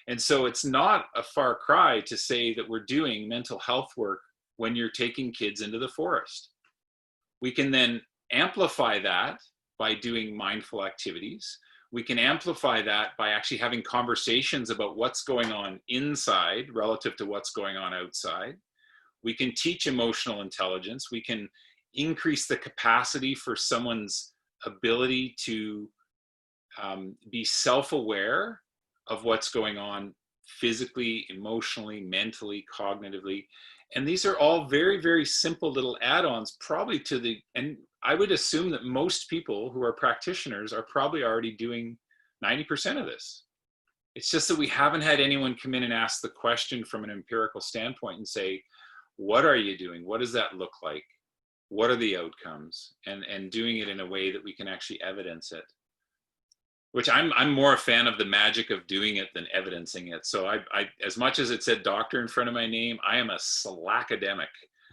C: And so it's not a far cry to say that we're doing mental health work when you're taking kids into the forest. We can then amplify that by doing mindful activities. We can amplify that by actually having conversations about what's going on inside relative to what's going on outside. We can teach emotional intelligence. We can increase the capacity for someone's ability to be self-aware of what's going on physically, emotionally, mentally, cognitively. And these are all very, very simple little add-ons probably and I would assume that most people who are practitioners are probably already doing 90% of this. It's just that we haven't had anyone come in and ask the question from an empirical standpoint and say, what are you doing? What does that look like? what are the outcomes, and doing it in a way that we can actually evidence it. Which I'm more a fan of the magic of doing it than evidencing it. So I as much as it said doctor in front of my name, I am a slackademic,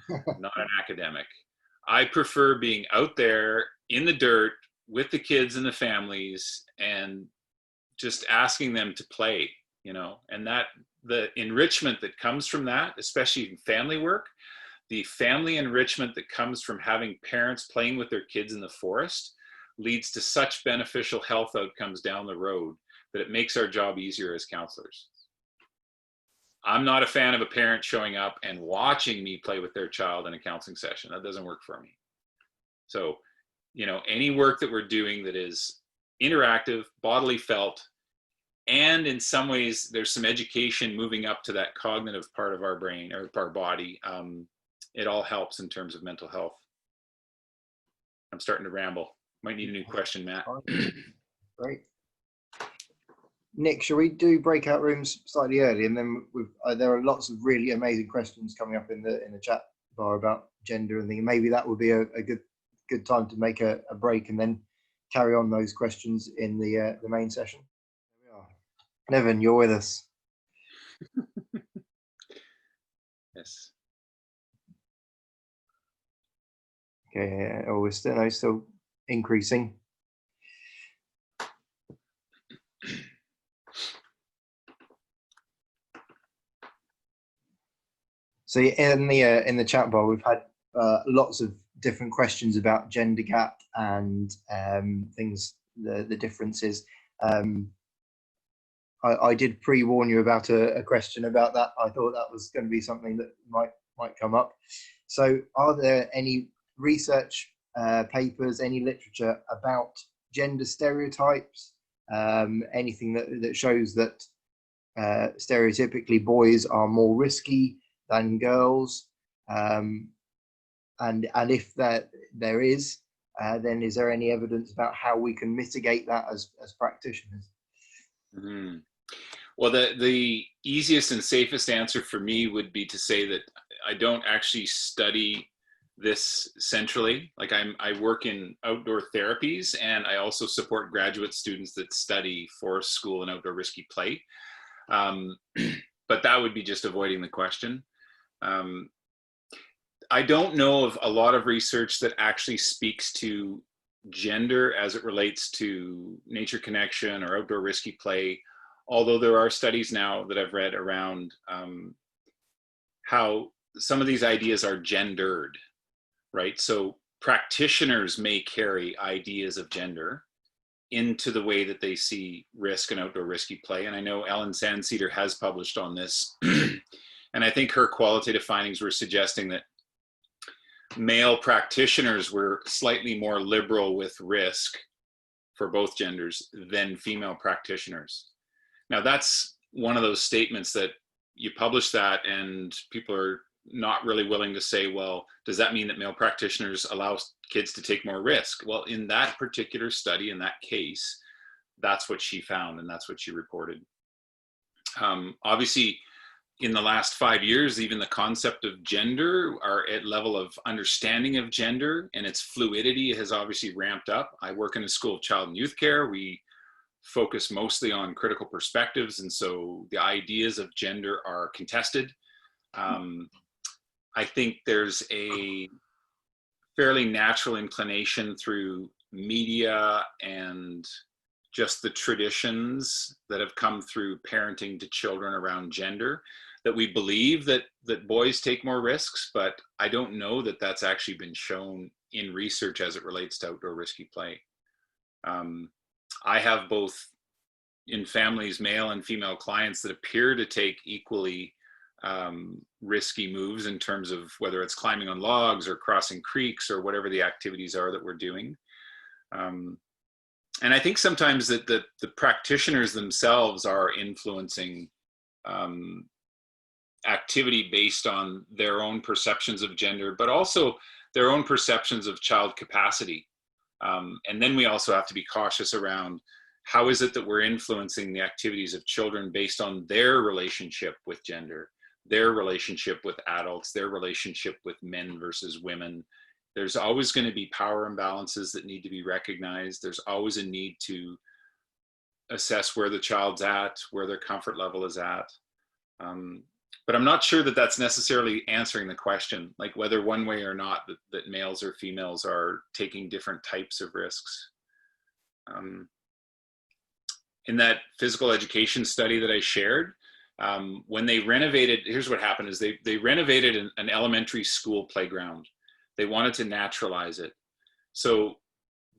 C: not an academic. I prefer being out there in the dirt with the kids and the families and just asking them to play, and that the enrichment that comes from that, especially in family work, the family enrichment that comes from having parents playing with their kids in the forest leads to such beneficial health outcomes down the road that it makes our job easier as counselors. I'm not a fan of a parent showing up and watching me play with their child in a counseling session. That doesn't work for me. So, any work that we're doing that is interactive, bodily felt, and in some ways there's some education moving up to that cognitive part of our brain or our body, it all helps in terms of mental health. I'm starting to ramble. Might need a new question, Matt.
A: Great. Nick, shall we do breakout rooms slightly early, and then there are lots of really amazing questions coming up in the chat bar about gender and things. Maybe that would be a good time to make a break and then carry on those questions in the main session. There we are. Nevin, you're with us.
C: Yes.
A: Okay. Oh, we're still increasing. So in the chat bar, we've had lots of different questions about gender gap and things, the differences. I did pre-warn you about a question about that. I thought that was going to be something that might come up. So are there any research papers, any literature about gender stereotypes, anything that shows that stereotypically boys are more risky than girls, and if there is, then is there any evidence about how we can mitigate that as practitioners?
C: Mm-hmm. Well, the easiest and safest answer for me would be to say that I don't actually study this centrally. Like I work in outdoor therapies, and I also support graduate students that study forest school and outdoor risky play. But that would be just avoiding the question. I don't know of a lot of research that actually speaks to gender as it relates to nature connection or outdoor risky play, although there are studies now that I've read around how some of these ideas are gendered, right? So practitioners may carry ideas of gender into the way that they see risk and outdoor risky play. And I know Ellen Sandcedar has published on this. And I think her qualitative findings were suggesting that male practitioners were slightly more liberal with risk for both genders than female practitioners. Now, that's one of those statements that you publish that and people are not really willing to say, well, does that mean that male practitioners allow kids to take more risk? Well, in that particular study, in that case, that's what she found and that's what she reported. Obviously, in the last 5 years, even the concept of gender, our level of understanding of gender and its fluidity has obviously ramped up. I work in a school of child and youth care. We focus mostly on critical perspectives, and so the ideas of gender are contested. I think there's a fairly natural inclination through media and just the traditions that have come through parenting to children around gender that we believe that boys take more risks, but I don't know that that's actually been shown in research as it relates to outdoor risky play. I have both in families, male and female clients that appear to take equally risky moves in terms of whether it's climbing on logs or crossing creeks or whatever the activities are that we're doing. And I think sometimes that the practitioners themselves are influencing activity based on their own perceptions of gender, but also their own perceptions of child capacity. And then we also have to be cautious around how is it that we're influencing the activities of children based on their relationship with gender, their relationship with adults, their relationship with men versus women, There's always going to be power imbalances that need to be recognized. There's always a need to assess where the child's at, where their comfort level is at. But I'm not sure that that's necessarily answering the question, like whether one way or not that males or females are taking different types of risks. In that physical education study that I shared, when they renovated, here's what happened is they renovated an elementary school playground. They wanted to naturalize it. So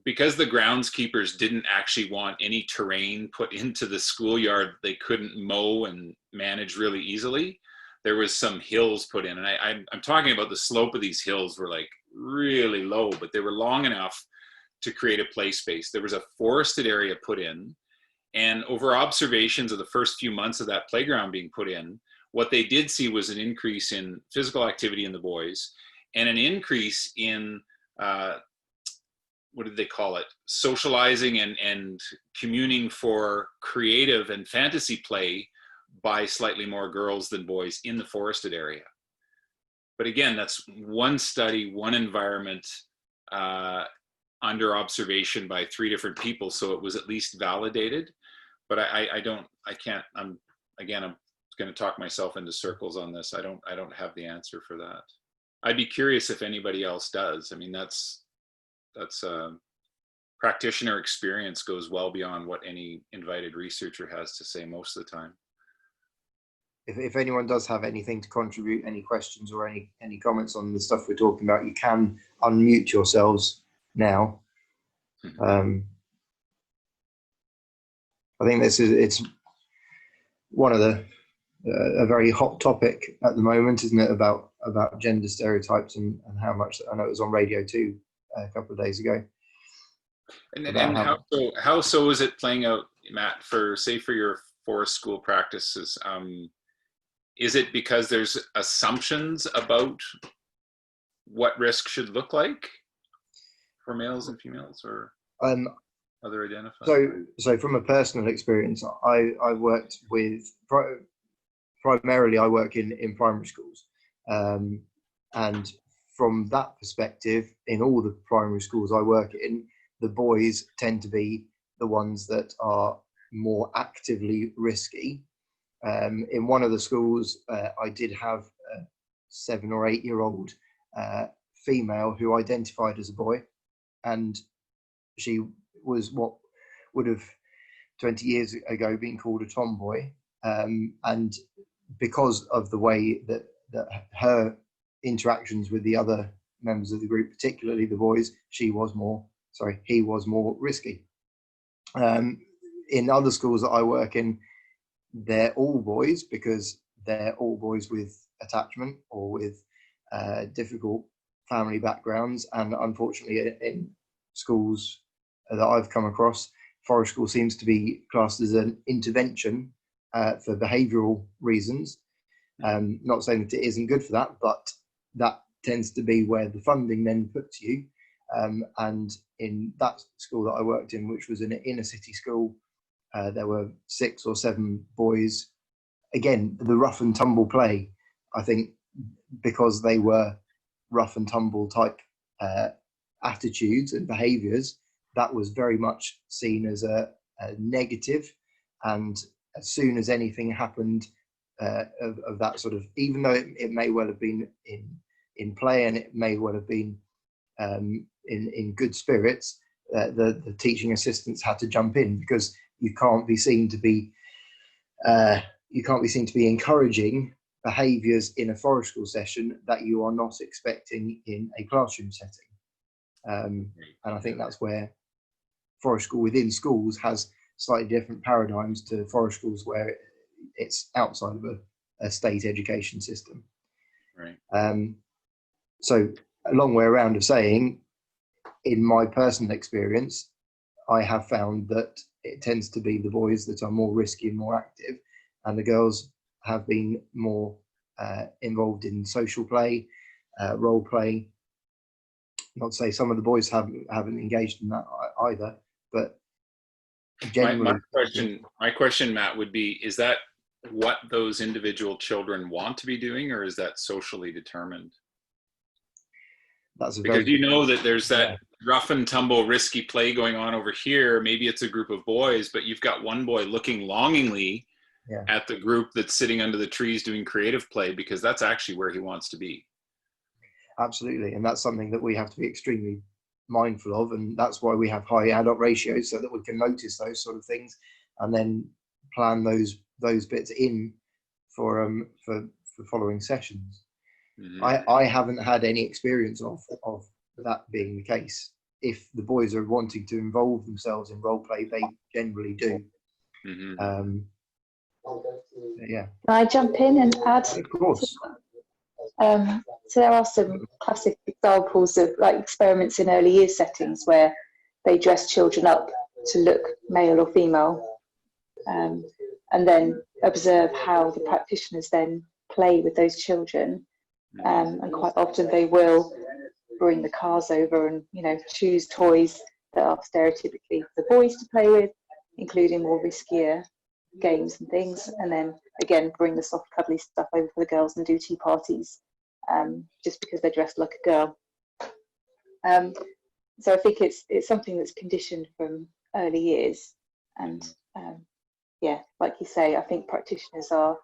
C: because the groundskeepers didn't actually want any terrain put into the schoolyard, they couldn't mow and manage really easily. There was some hills put in, and I'm talking about the slope of these hills were like really low, but they were long enough to create a play space. There was a forested area put in, and over observations of the first few months of that playground being put in, what they did see was an increase in physical activity in the boys and an increase in, what did they call it? Socializing and communing for creative and fantasy play by slightly more girls than boys in the forested area. But again, that's one study, one environment, under observation by 3 different people. So it was at least validated, but I'm going to talk myself into circles on this. I don't have the answer for that. I'd be curious if anybody else does. I mean, that's practitioner experience goes well beyond what any invited researcher has to say most of the time.
A: If anyone does have anything to contribute, any questions or any comments on the stuff we're talking about, you can unmute yourselves now. I think it's one of a very hot topic at the moment, isn't it, about gender stereotypes and how much, I know it was on Radio 2 a couple of days ago.
C: And how so is it playing out, Matt, for your forest school practices? Is it because there's assumptions about what risk should look like for males and females, or other identifiers?
A: So from a personal experience, I worked with, primarily I work in primary schools, and from that perspective, in all the primary schools I work in, the boys tend to be the ones that are more actively risky. In one of the schools, I did have a 7 or 8 year old female who identified as a boy, and she was what would have 20 years ago been called a tomboy. And because of the way that her interactions with the other members of the group, particularly the boys, he was more risky. In other schools that I work in, they're all boys because they're all boys with attachment or with difficult family backgrounds. And unfortunately, in schools that I've come across, forest school seems to be classed as an intervention for behavioural reasons. Not saying that it isn't good for that, but that tends to be where the funding then puts you. And in that school that I worked in, which was an inner city school, there were 6 or 7 boys. Again, the rough and tumble play, I think because they were rough and tumble type attitudes and behaviours, that was very much seen as a negative. And as soon as anything happened of that sort of, even though it may well have been in play and it may well have been in good spirits, the teaching assistants had to jump in, because you can't be seen to be encouraging behaviours in a forest school session that you are not expecting in a classroom setting. And I think that's where forest school within schools has slightly different paradigms to forest schools where it's outside of a state education system.
C: Right.
A: So a long way around of saying, in my personal experience, I have found that it tends to be the boys that are more risky and more active, and the girls have been more involved in social play, role play. Not to say some of the boys haven't engaged in that either, but generally.
C: My question, Matt, would be: is that what those individual children want to be doing, or is that socially determined?
A: That's a
C: because
A: very
C: you know that there's that
A: yeah.
C: rough and tumble risky play going on over here. Maybe it's a group of boys, but you've got one boy looking longingly at the group that's sitting under the trees doing creative play, because that's actually where he wants to be.
A: Absolutely, and that's something that we have to be extremely mindful of, and that's why we have high adult ratios, so that we can notice those sort of things and then plan those bits in for following sessions. Mm-hmm. I haven't had any experience of that being the case. If the boys are wanting to involve themselves in role play, they generally do. Mm-hmm. Yeah.
D: Can I jump in and add?
A: Of course.
D: So there are some classic examples of like experiments in early years settings where they dress children up to look male or female, and then observe how the practitioners then play with those children. And quite often they will bring the cars over and, you know, choose toys that are stereotypically for boys to play with, including more riskier games and things, and then again bring the soft cuddly stuff over for the girls and do tea parties, just because they're dressed like a girl. So I think it's something that's conditioned from early years, and yeah, like you say, I think practitioners are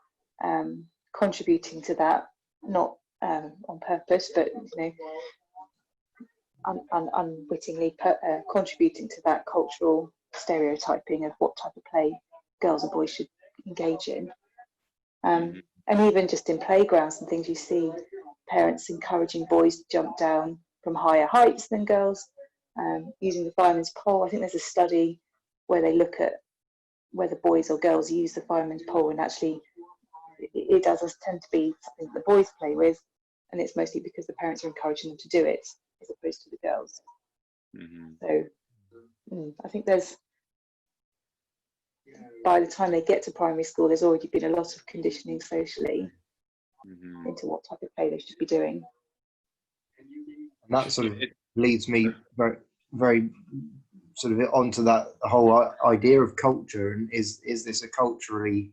D: contributing to that, not on purpose, but you know, unwittingly contributing to that cultural stereotyping of what type of play girls and boys should engage in. And even just in playgrounds and things, you see parents encouraging boys to jump down from higher heights than girls, using the fireman's pole. I think there's a study where they look at whether boys or girls use the fireman's pole, and actually it does tend to be something that the boys play with, and it's mostly because the parents are encouraging them to do it as opposed to the girls. So I think there's, by the time they get to primary school, there's already been a lot of conditioning socially into what type of play they should be doing.
A: And that sort of leads me very, very sort of onto that whole idea of culture, and is this a culturally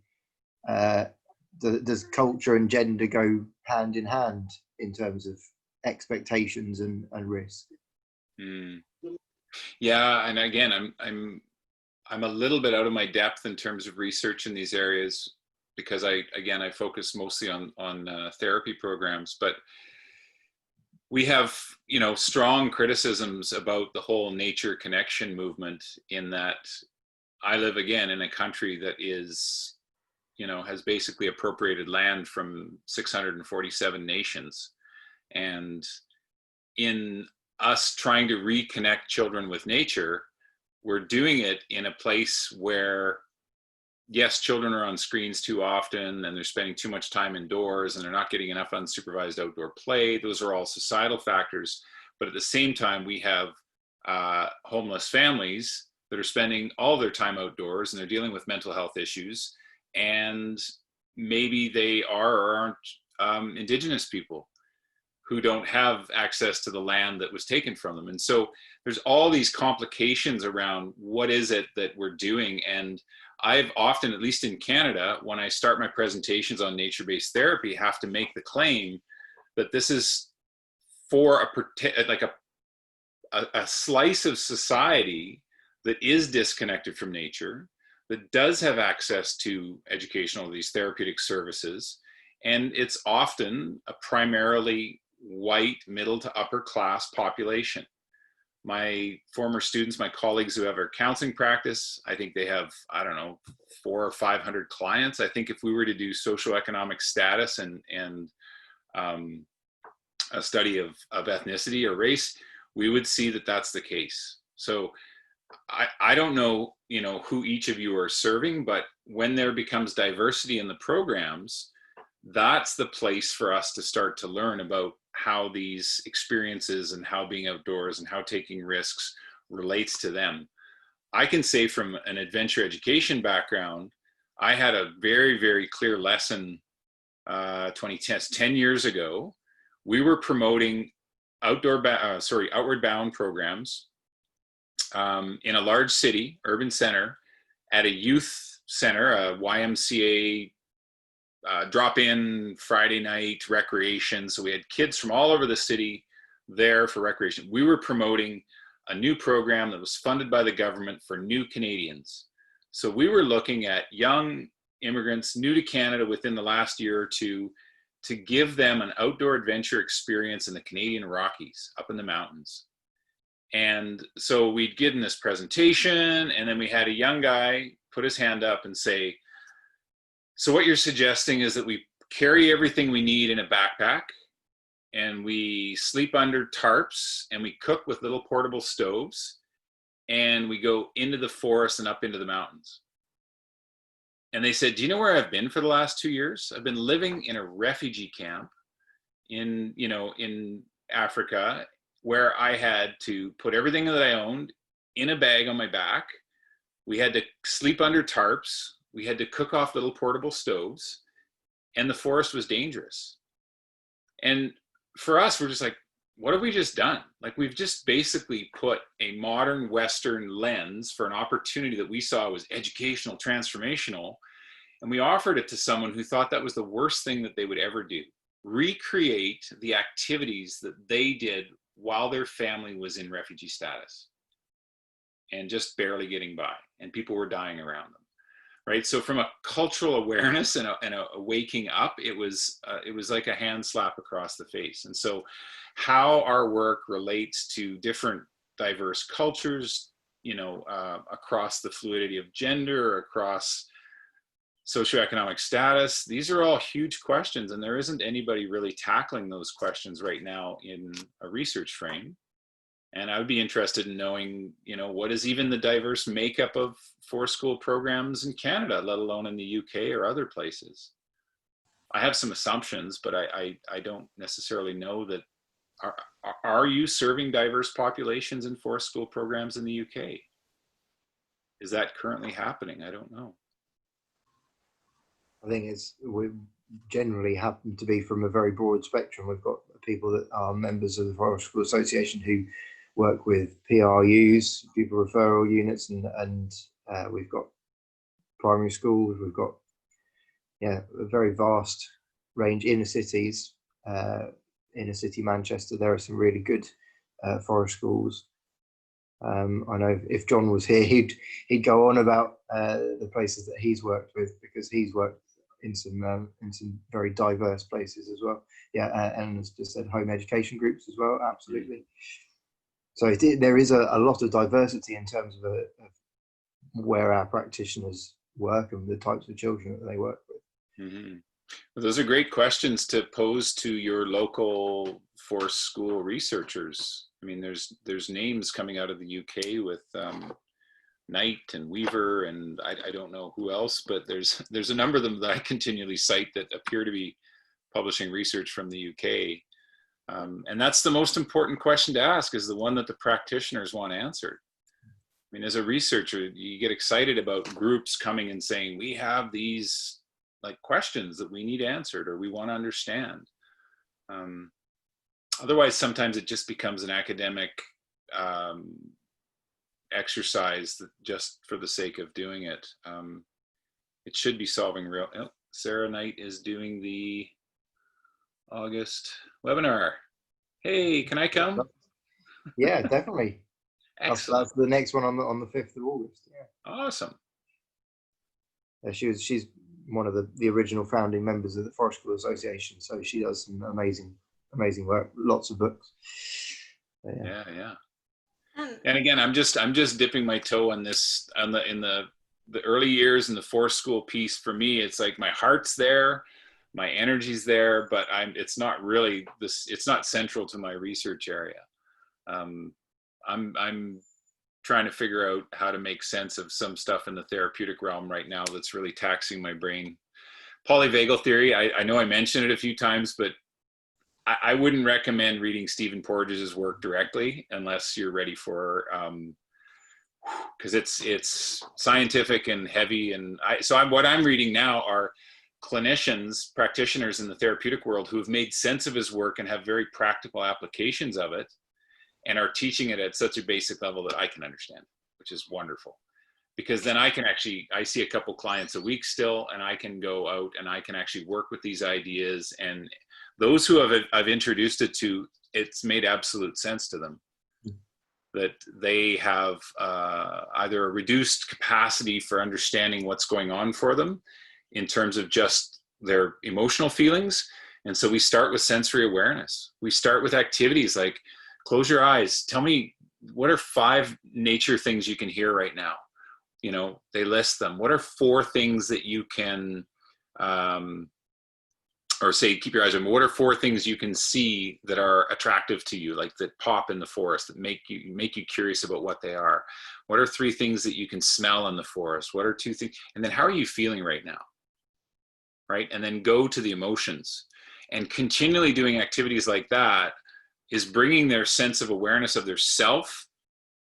A: does culture and gender go hand in hand in terms of expectations and risk?
C: Yeah, and again, I'm a little bit out of my depth in terms of research in these areas, because I focus mostly on therapy programs, but we have, you know, strong criticisms about the whole nature connection movement, in that I live again in a country that is, you know, has basically appropriated land from 647 nations, and in us trying to reconnect children with nature, we're doing it in a place where, yes, children are on screens too often, and they're spending too much time indoors, and they're not getting enough unsupervised outdoor play. Those are all societal factors. But at the same time, we have homeless families that are spending all their time outdoors, and they're dealing with mental health issues. And maybe they are or aren't Indigenous people who don't have access to the land that was taken from them. And so there's all these complications around what is it that we're doing. And I've often, at least in Canada, when I start my presentations on nature-based therapy, have to make the claim that this is for a slice of society that is disconnected from nature, that does have access to educational, these therapeutic services. And it's often a primarily white, middle to upper class population. My former students, my colleagues who have our counseling practice, I think they have, I don't know, 400 or 500 clients. I think if we were to do socioeconomic status and a study of ethnicity or race, we would see that that's the case. So I don't know, you know, who each of you are serving, but when there becomes diversity in the programs, that's the place for us to start to learn about how these experiences and how being outdoors and how taking risks relates to them. I can say from an adventure education background, I had a very, very clear lesson 10 years ago. We were promoting outward bound programs in a large city, urban center, at a youth center, a YMCA drop-in Friday night recreation. So we had kids from all over the city there for recreation. We were promoting a new program that was funded by the government for new Canadians. So we were looking at young immigrants new to Canada within the last year or two to give them an outdoor adventure experience in the Canadian Rockies, up in the mountains. And so we'd given this presentation, and then we had a young guy put his hand up and say, so what you're suggesting is that we carry everything we need in a backpack, and we sleep under tarps, and we cook with little portable stoves, and we go into the forest and up into the mountains. And they said, do you know where I've been for the last 2 years? I've been living in a refugee camp in Africa, where I had to put everything that I owned in a bag on my back. We had to sleep under tarps. We had to cook off little portable stoves, and the forest was dangerous. And for us, we're just like, what have we just done? Like, we've just basically put a modern Western lens for an opportunity that we saw was educational, transformational, and we offered it to someone who thought that was the worst thing that they would ever do. Recreate the activities that they did while their family was in refugee status and just barely getting by, and people were dying around them. Right. So from a cultural awareness and a waking up, it was like a hand slap across the face. And so how our work relates to different diverse cultures, across the fluidity of gender, across socioeconomic status, these are all huge questions. And there isn't anybody really tackling those questions right now in a research frame. And I would be interested in knowing, what is even the diverse makeup of forest school programs in Canada, let alone in the UK or other places. I have some assumptions, but I don't necessarily know that. Are you serving diverse populations in forest school programs in the UK? Is that currently happening? I don't know.
A: I think we generally happen to be from a very broad spectrum. We've got people that are members of the Forest School Association who work with PRUs, pupil referral units, and we've got primary schools. We've got a very vast range. Inner cities, inner city Manchester, there are some really good forest schools. I know if John was here, he'd go on about the places that he's worked with, because he's worked in some very diverse places as well. And as just said, home education groups as well. Absolutely. So there is a lot of diversity in terms of where our practitioners work and the types of children that they work with.
C: Mm-hmm. Well, those are great questions to pose to your local forest school researchers. I mean, there's names coming out of the UK with Knight and Weaver, and I don't know who else, but there's a number of them that I continually cite that appear to be publishing research from the UK. And that's the most important question to ask, is the one that the practitioners want answered. I mean, as a researcher, you get excited about groups coming and saying, we have these questions that we need answered, or we want to understand. Otherwise, sometimes it just becomes an academic exercise that just for the sake of doing it. It should be solving real. Oh, Sarah Knight is doing the August webinar. Hey, can I come?
A: Yeah, definitely. That's the next one on the 5th of August. Yeah.
C: Awesome.
A: She's one of the original founding members of the Forest School Association, so she does some amazing work. Lots of books.
C: Yeah. And again, I'm just dipping my toe on this in the early years in the forest school piece. For me, it's like my heart's there, my energy's there, but it's not really it's not central to my research area. I'm trying to figure out how to make sense of some stuff in the therapeutic realm right now that's really taxing my brain. Polyvagal theory, I know I mentioned it a few times, but I wouldn't recommend reading Stephen Porges' work directly unless you're ready for, because it's scientific and heavy. And what I'm reading now are clinicians, practitioners in the therapeutic world who have made sense of his work and have very practical applications of it, and are teaching it at such a basic level that I can understand, which is wonderful. Because then I see a couple clients a week still, and I can go out and I can actually work with these ideas. And those who I've introduced it to it's made absolute sense to them that they have either a reduced capacity for understanding what's going on for them in terms of just their emotional feelings. And so we start with sensory awareness. We start with activities like close your eyes. Tell me, what are 5 nature things you can hear right now? You know, they list them. What are 4 things that you can, or say, keep your eyes open. What are 4 things you can see that are attractive to you, like that pop in the forest, that make you curious about what they are? What are 3 things that you can smell in the forest? What are 2 things? And then how are you feeling right now? Right? And then go to the emotions. And continually doing activities like that is bringing their sense of awareness of their self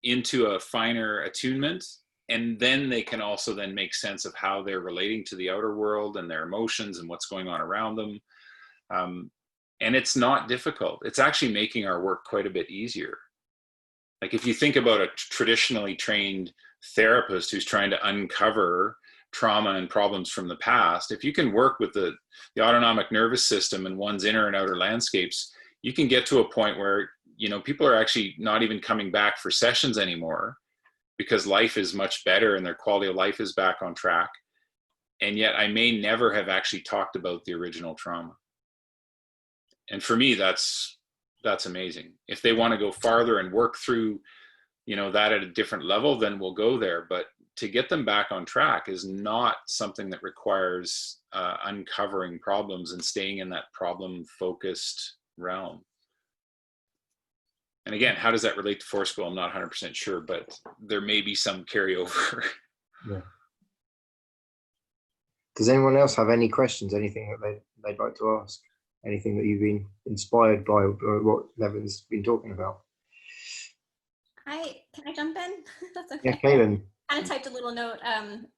C: into a finer attunement. And then they can also then make sense of how they're relating to the outer world and their emotions and what's going on around them. And it's not difficult. It's actually making our work quite a bit easier. Like if you think about a traditionally trained therapist who's trying to uncover trauma and problems from the past, if you can work with the autonomic nervous system and one's inner and outer landscapes, you can get to a point where, you know, people are actually not even coming back for sessions anymore because life is much better and their quality of life is back on track. And yet I may never have actually talked about the original trauma. And for me, that's amazing. If they want to go farther and work through, you know, that at a different level, then we'll go there. But to get them back on track is not something that requires uncovering problems and staying in that problem-focused realm. And again, how does that relate to forest school? I'm not 100% sure, but there may be some carryover.
A: Yeah. Does anyone else have any questions? Anything that they'd like to ask? Anything that you've been inspired by or what Nevin's been talking about?
E: Can I jump in? That's okay.
A: Yeah, Kaylin.
E: Kind of typed a little note.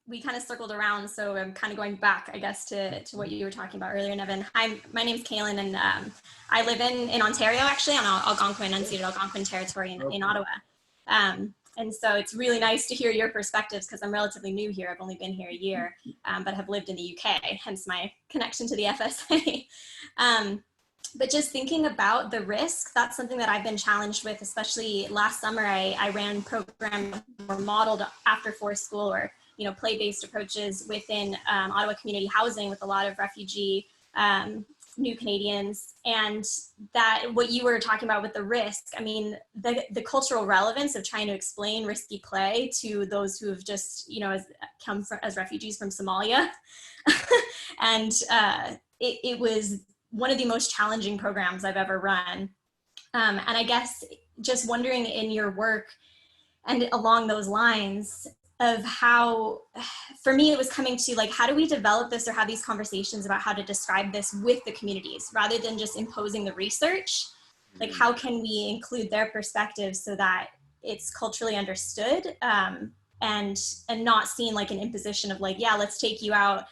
E: We kind of circled around, so I'm kind of going back, I guess, to what you were talking about earlier, Nevin. Hi, my name's Kaylin, and I live in Ontario, actually, on Algonquin, unceded Algonquin territory in Ottawa. And so it's really nice to hear your perspectives because I'm relatively new here. I've only been here a year, but have lived in the UK, hence my connection to the FSA. But just thinking about the risk, that's something that I've been challenged with, especially last summer. I ran programs that were modeled after forest school or, you know, play-based approaches within Ottawa community housing with a lot of refugee new Canadians. And that what you were talking about with the risk, I mean, the cultural relevance of trying to explain risky play to those who have just, you know, come as refugees from Somalia. And it was one of the most challenging programs I've ever run. And I guess just wondering in your work and along those lines of how, for me, it was coming to like, how do we develop this or have these conversations about how to describe this with the communities rather than just imposing the research? Like, how can we include their perspectives so that it's culturally understood and not seen like an imposition of like, yeah, let's take you out,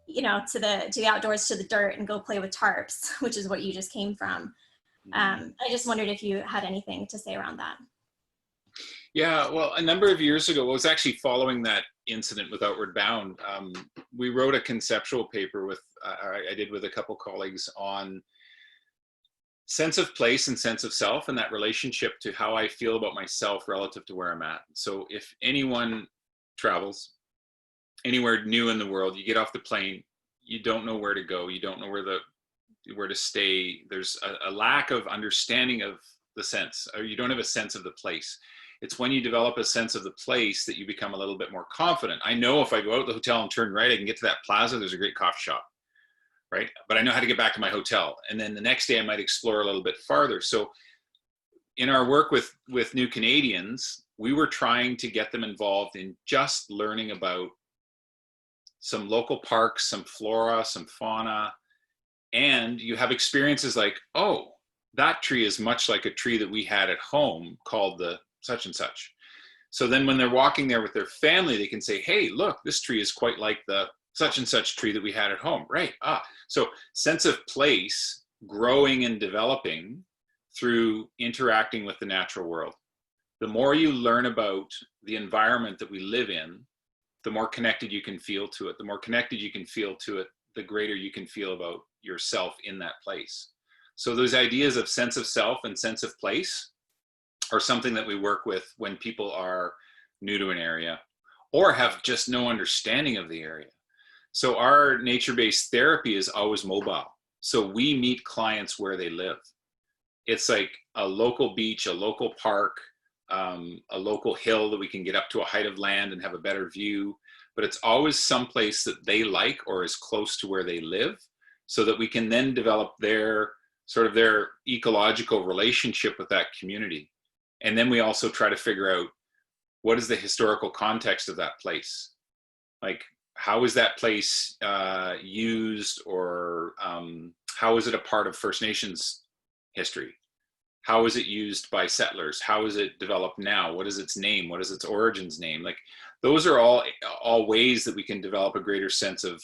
E: you know, to the outdoors, to the dirt and go play with tarps, which is what you just came from. I just wondered if you had anything to say around that.
C: Yeah, well, a number of years ago, it was actually following that incident with Outward Bound. We wrote a conceptual paper with, I did with a couple colleagues on sense of place and sense of self and that relationship to how I feel about myself relative to where I'm at. So if anyone travels anywhere new in the world, you get off the plane, you don't know where to go, you don't know where to stay. There's a lack of understanding of the sense, or you don't have a sense of the place. It's when you develop a sense of the place that you become a little bit more confident. I know if I go out the hotel and turn right, I can get to that plaza, there's a great coffee shop, right? But I know how to get back to my hotel. And then the next day I might explore a little bit farther. So in our work with new Canadians, we were trying to get them involved in just learning about some local parks, some flora, some fauna, and you have experiences like, oh, that tree is much like a tree that we had at home called the such and such. So then when they're walking there with their family, they can say, hey, look, this tree is quite like the such and such tree that we had at home, right? So sense of place growing and developing through interacting with the natural world. The more you learn about the environment that we live in, the more connected you can feel to it. The more connected you can feel to it, the greater you can feel about yourself in that place. So those ideas of sense of self and sense of place are something that we work with when people are new to an area or have just no understanding of the area. So our nature-based therapy is always mobile. So we meet clients where they live. It's like a local beach, a local park, a local hill that we can get up to a height of land and have a better view. But it's always someplace that they like or is close to where they live, so that we can then develop their sort of their ecological relationship with that community. And then we also try to figure out, what is the historical context of that place? Like, how is that place used, or how is it a part of First Nations history? How is it used by settlers? How is it developed now? What is its name? What is its origins name? Like, those are all ways that we can develop a greater sense of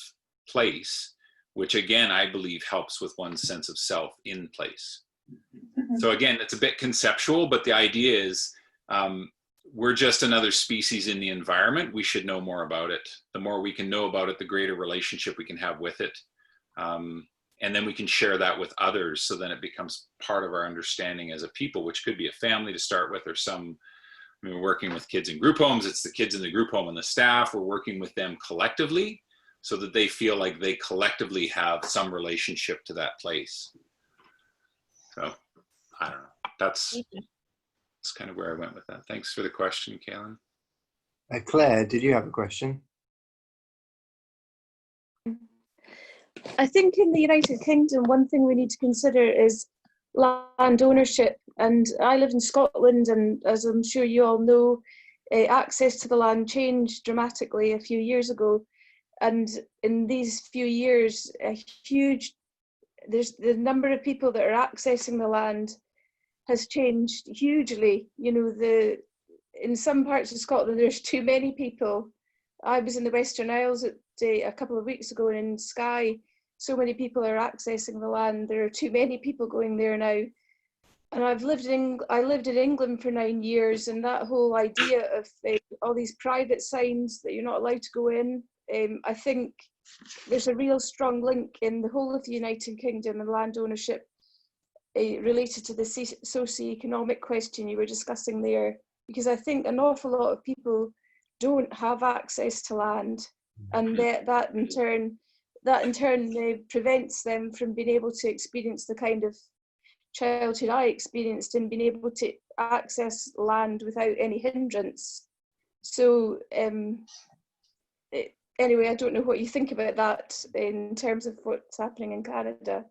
C: place, which again, I believe helps with one's sense of self in place. So again, it's a bit conceptual, but the idea is we're just another species in the environment. We should know more about it. The more we can know about it, the greater relationship we can have with it. And then we can share that with others. So then it becomes part of our understanding as a people, which could be a family to start with, or some, I mean, we're working with kids in group homes. It's the kids in the group home and the staff. We're working with them collectively so that they feel like they collectively have some relationship to that place. So I don't know. That's kind of where I went with that. Thanks for the question, Kaylin.
A: Claire, did you have a question?
F: I think in the United Kingdom, one thing we need to consider is land ownership. And I live in Scotland, and as I'm sure you all know, access to the land changed dramatically a few years ago. And in these few years, there's the number of people that are accessing the land has changed hugely. You know, in some parts of Scotland, there's too many people. I was in the Western Isles a couple of weeks ago, and in Skye, so many people are accessing the land. There are too many people going there now. And I lived in England for 9 years, and that whole idea of all these private signs that you're not allowed to go in, I think there's a real strong link in the whole of the United Kingdom and land ownership related to the socioeconomic question you were discussing there, because I think an awful lot of people don't have access to land, and that in turn prevents them from being able to experience the kind of childhood I experienced and being able to access land without any hindrance. So anyway, I don't know what you think about that in terms of what's happening in Canada.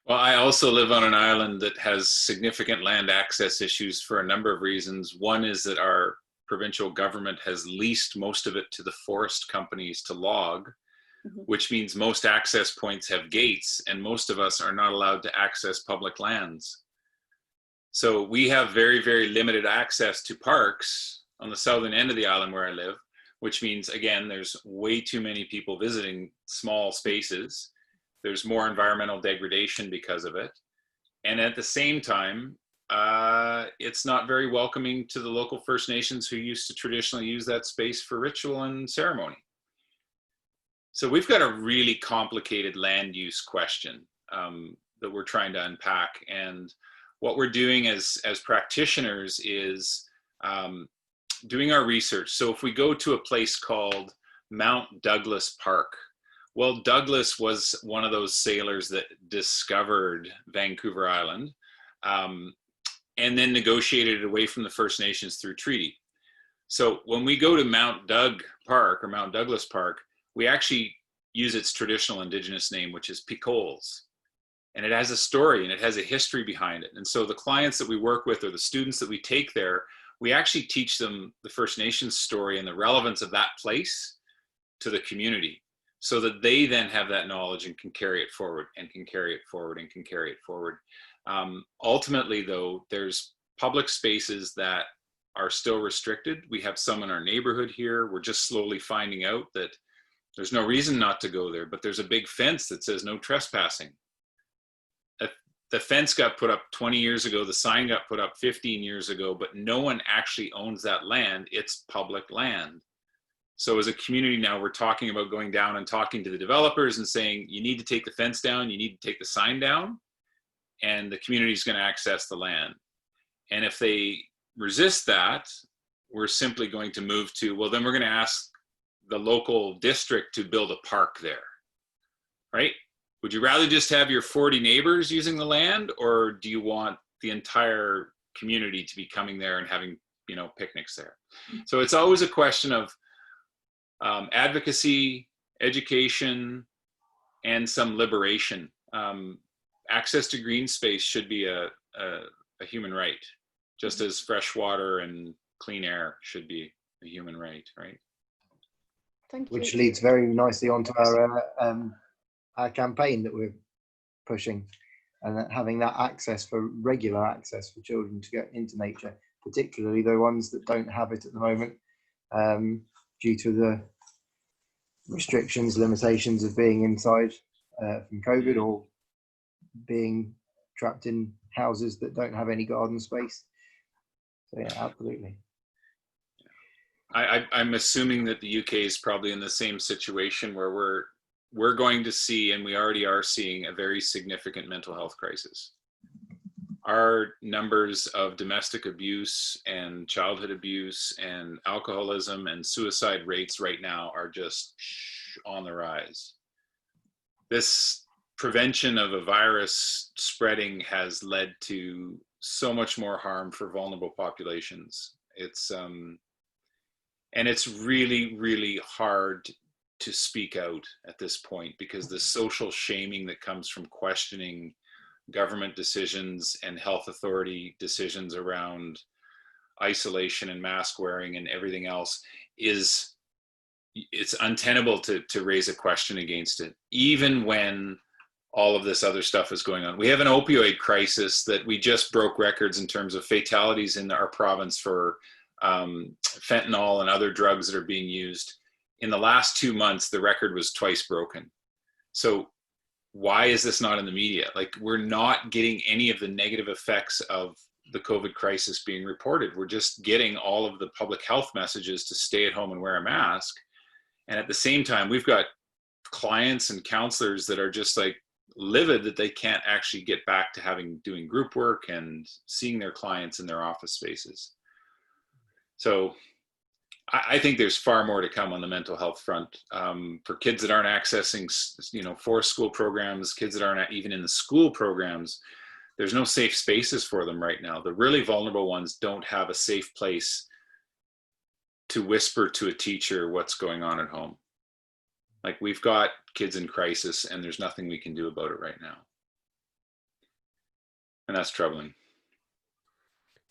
C: Well, I also live on an island that has significant land access issues for a number of reasons. One is that our provincial government has leased most of it to the forest companies to log, which means most access points have gates, and most of us are not allowed to access public lands. So we have very, very limited access to parks on the southern end of the island where I live, which means, again, there's way too many people visiting small spaces. There's more environmental degradation because of it. And at the same time, it's not very welcoming to the local First Nations who used to traditionally use that space for ritual and ceremony. So we've got a really complicated land use question that we're trying to unpack. And what we're doing as practitioners is doing our research. So if we go to a place called Mount Douglas Park, well, Douglas was one of those sailors that discovered Vancouver Island and then negotiated it away from the First Nations through treaty. So when we go to Mount Doug Park or Mount Douglas Park, we actually use its traditional Indigenous name, which is Picoles. And it has a story and it has a history behind it. And so the clients that we work with or the students that we take there, we actually teach them the First Nations story and the relevance of that place to the community, so that they then have that knowledge and can carry it forward and can carry it forward and can carry it forward. Ultimately, though, there's public spaces that are still restricted. We have some in our neighborhood here. We're just slowly finding out that there's no reason not to go there, but there's a big fence that says no trespassing. The fence got put up 20 years ago. The sign got put up 15 years ago, but no one actually owns that land. It's public land. So as a community now, we're talking about going down and talking to the developers and saying, you need to take the fence down, you need to take the sign down, and the community is going to access the land. And if they resist that, we're simply going to move to, well, then we're going to ask the local district to build a park there, right? Would you rather just have your 40 neighbors using the land, or do you want the entire community to be coming there and having, you know, picnics there? So it's always a question of advocacy, education, and some liberation. Access to green space should be a human right, just as fresh water and clean air should be a human right, right?
F: Thank you.
A: Which leads very nicely onto our campaign that we're pushing, and that having that access, for regular access for children to get into nature, particularly the ones that don't have it at the moment, due to the restrictions, limitations of being inside from COVID, or being trapped in houses that don't have any garden space. So yeah, absolutely.
C: I'm assuming that the UK is probably in the same situation where we're going to see, and we already are seeing, a very significant mental health crisis. Our numbers of domestic abuse and childhood abuse and alcoholism and suicide rates right now are just on the rise. This prevention of a virus spreading has led to so much more harm for vulnerable populations. And it's really, really hard to speak out at this point, because the social shaming that comes from questioning government decisions and health authority decisions around isolation and mask wearing and everything else it's untenable to raise a question against it, even when all of this other stuff is going on. We have an opioid crisis that we just broke records in terms of fatalities in our province for fentanyl and other drugs that are being used. In the last 2 months, the record was twice broken. So why is this not in the media? Like, we're not getting any of the negative effects of the COVID crisis being reported. We're just getting all of the public health messages to stay at home and wear a mask. And at the same time, we've got clients and counselors that are just like livid that they can't actually get back to doing group work and seeing their clients in their office spaces. So I think there's far more to come on the mental health front, for kids that aren't accessing, forest school programs, kids that aren't even in the school programs. There's no safe spaces for them right now. The really vulnerable ones don't have a safe place to whisper to a teacher what's going on at home. Like, we've got kids in crisis and there's nothing we can do about it right now. And that's troubling.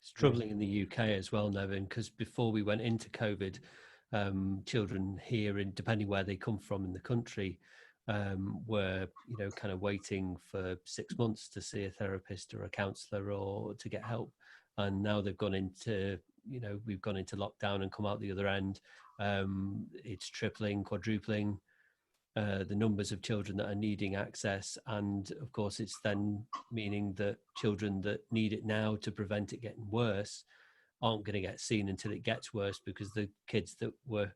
B: It's troubling in the UK as well, Nevin, because before we went into COVID, children here, and depending where they come from in the country, were, kind of waiting for 6 months to see a therapist or a counsellor or to get help. And now they've gone into, we've gone into lockdown and come out the other end. It's tripling, quadrupling the numbers of children that are needing access. And of course, it's then meaning that children that need it now to prevent it getting worse aren't going to get seen until it gets worse, because the kids that were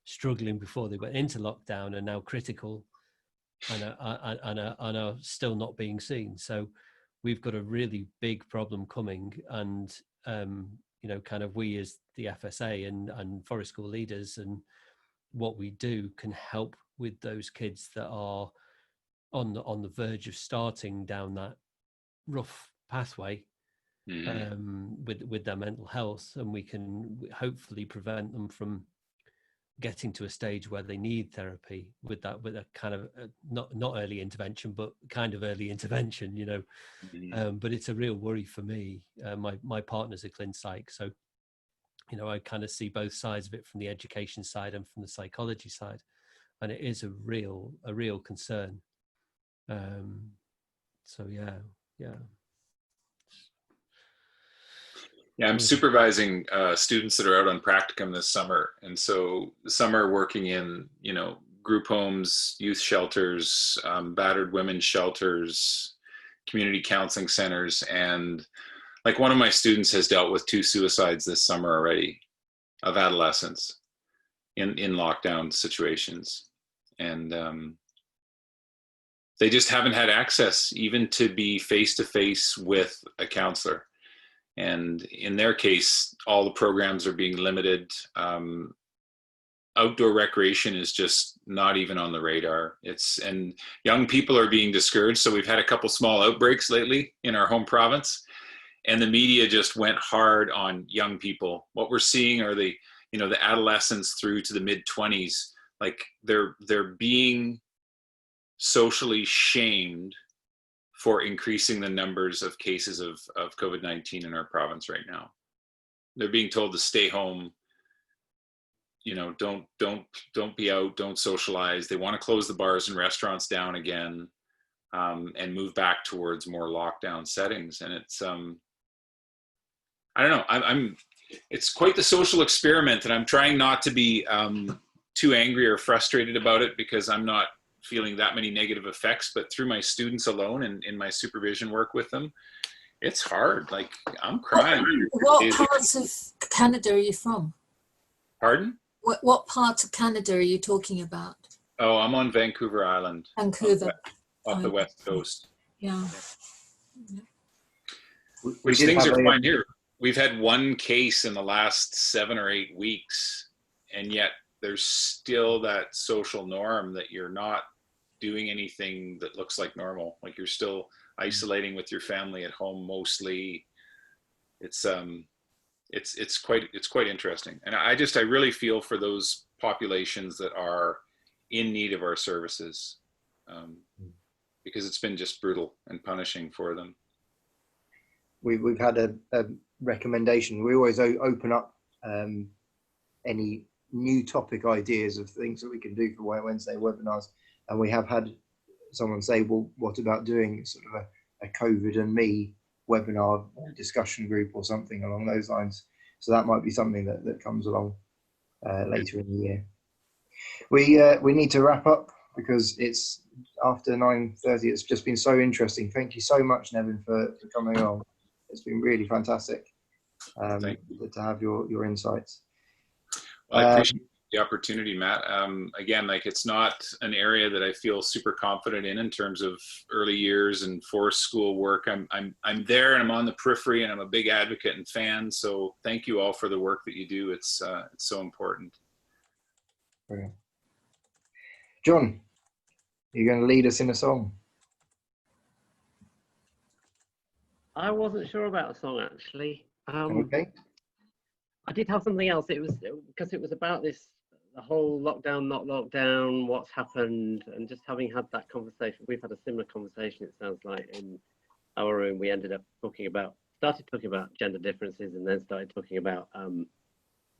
B: struggling before they went into lockdown are now critical and are still not being seen. So we've got a really big problem coming, and kind of we as the FSA and forest school leaders and what we do can help with those kids that are on the verge of starting down that rough pathway with their mental health, and we can hopefully prevent them from getting to a stage where they need therapy with a kind of not early intervention, but kind of early intervention, but it's a real worry for me. My partner's a clin psych, so I kind of see both sides of it, from the education side and from the psychology side, and it is a real concern. So yeah.
C: Yeah, I'm supervising students that are out on practicum this summer. And so some are working in, group homes, youth shelters, battered women's shelters, community counseling centers. And like, one of my students has dealt with 2 suicides this summer already of adolescents. in lockdown situations, and they just haven't had access even to be face-to-face with a counselor. And in their case, all the programs are being limited. Outdoor recreation is just not even on the radar. And young people are being discouraged. So we've had a couple small outbreaks lately in our home province, and the media just went hard on young people. What we're seeing are the adolescents through to the mid-20s, like they're being socially shamed for increasing the numbers of cases of COVID-19 in our province right now. They're being told to stay home, don't be out, don't socialize. They want to close the bars and restaurants down again, and move back towards more lockdown settings. And it's, I don't know, it's quite the social experiment, and I'm trying not to be too angry or frustrated about it, because I'm not feeling that many negative effects, but through my students alone and in my supervision work with them, it's hard. Like, I'm crying.
G: What parts of Canada are you from?
C: Pardon?
G: What part of Canada are you talking about?
C: Oh, I'm on Vancouver Island.
G: Vancouver.
C: Off the west coast.
G: Yeah.
C: Which things are fine here. We've had one case in the last 7 or 8 weeks, and yet there's still that social norm that you're not doing anything that looks like normal. Like, you're still isolating with your family at home mostly. It's quite interesting. And I really feel for those populations that are in need of our services, because it's been just brutal and punishing for them.
A: We've had a recommendation. We always open up any new topic ideas of things that we can do for Wednesday webinars, and we have had someone say, well, what about doing sort of a COVID and me webinar discussion group or something along those lines? So that might be something that comes along later in the year. We need to wrap up because it's after 9:30. It's just been so interesting. Thank you so much, Nevin, for coming on. It's been really fantastic to have your insights.
C: Well, I appreciate the opportunity, Matt. Again, like, it's not an area that I feel super confident in terms of early years and forest school work. I'm there and I'm on the periphery, and I'm a big advocate and fan. So thank you all for the work that you do. It's so important.
A: Brilliant. John, you're going to lead us in a song.
H: I wasn't sure about a song, actually.
A: Okay.
H: I did have something else. It was because it was about the whole lockdown, not lockdown, what's happened, and just having had that conversation. We've had a similar conversation, it sounds like, in our room. We ended up started talking about gender differences, and then started talking about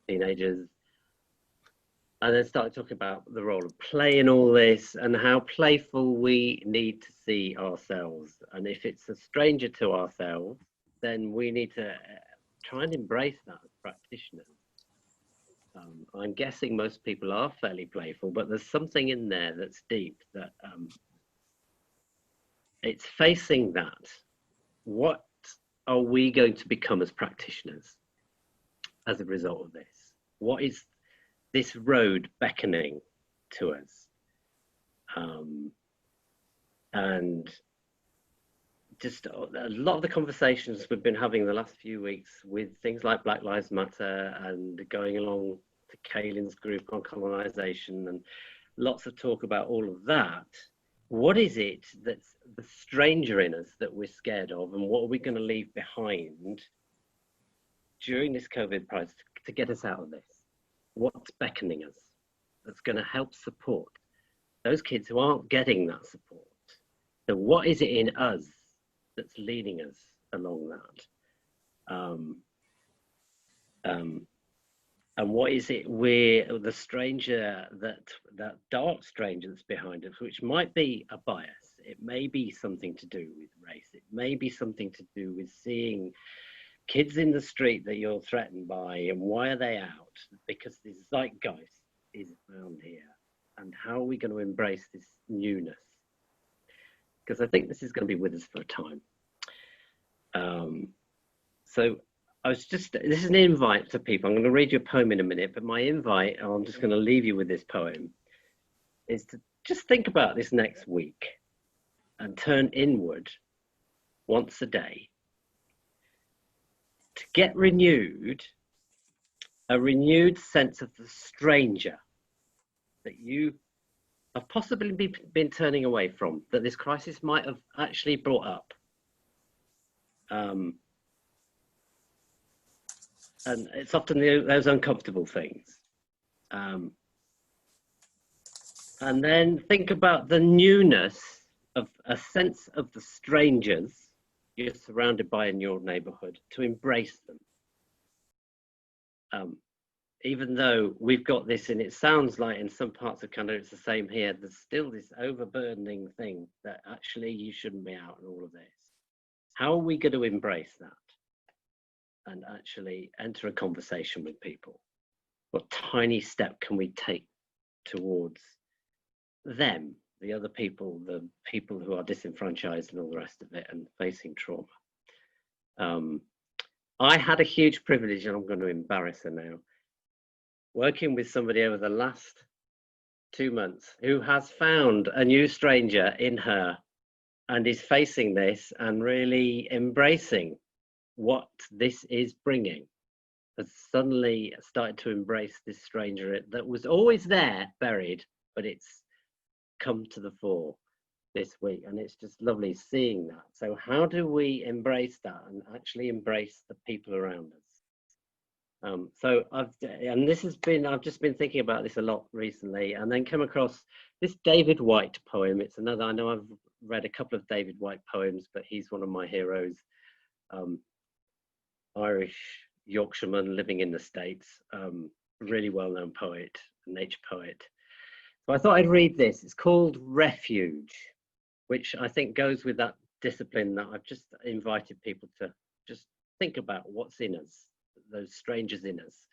H: teenagers, and then started talking about the role of play in all this, and how playful we need to see ourselves. And if it's a stranger to ourselves, then we need to try and embrace that as practitioners. I'm guessing most people are fairly playful, but there's something in there that's deep, that it's facing that. What are we going to become as practitioners as a result of this? What is this road beckoning to us? And just a lot of the conversations we've been having the last few weeks with things like Black Lives Matter, and going along to Kaylin's group on colonisation, and lots of talk about all of that. What is it that's the stranger in us that we're scared of, and what are we going to leave behind during this COVID crisis to get us out of this? What's beckoning us that's going to help support those kids who aren't getting that support? So what is it in us that's leading us along that? And what is it the stranger, that dark stranger that's behind us, which might be a bias. It may be something to do with race. It may be something to do with seeing kids in the street that you're threatened by, and why are they out? Because this zeitgeist is found here. And how are we going to embrace this newness? Because I think this is going to be with us for a time. So this is an invite to people. I'm going to read you a poem in a minute, but my invite, and I'm just going to leave you with this poem, is to just think about this next week and turn inward once a day to get a renewed sense of the stranger that you have possibly been turning away from, that this crisis might have actually brought up. And it's often those uncomfortable things. And then think about the newness of a sense of the strangers you're surrounded by in your neighborhood, to embrace them. Even though we've got this, and it sounds like in some parts of Canada it's the same here, there's still this overburdening thing that actually you shouldn't be out and all of this. How are we going to embrace that and actually enter a conversation with people? What tiny step can we take towards them, the other people, the people who are disenfranchised and all the rest of it and facing trauma? I had a huge privilege, and I'm going to embarrass her now, working with somebody over the last 2 months who has found a new stranger in her and is facing this and really embracing what this is bringing, has suddenly started to embrace this stranger that was always there, buried, but it's come to the fore this week, and it's just lovely seeing that. So how do we embrace that and actually embrace the people around us? So I've just been thinking about this a lot recently, and then come across this David Whyte poem. It's another, I know I've read a couple of David Whyte poems, but he's one of my heroes. Irish Yorkshireman living in the States, really well-known poet, nature poet. So I thought I'd read this. It's called Refuge, which I think goes with that discipline that I've just invited people to just think about what's in us, those strangers in us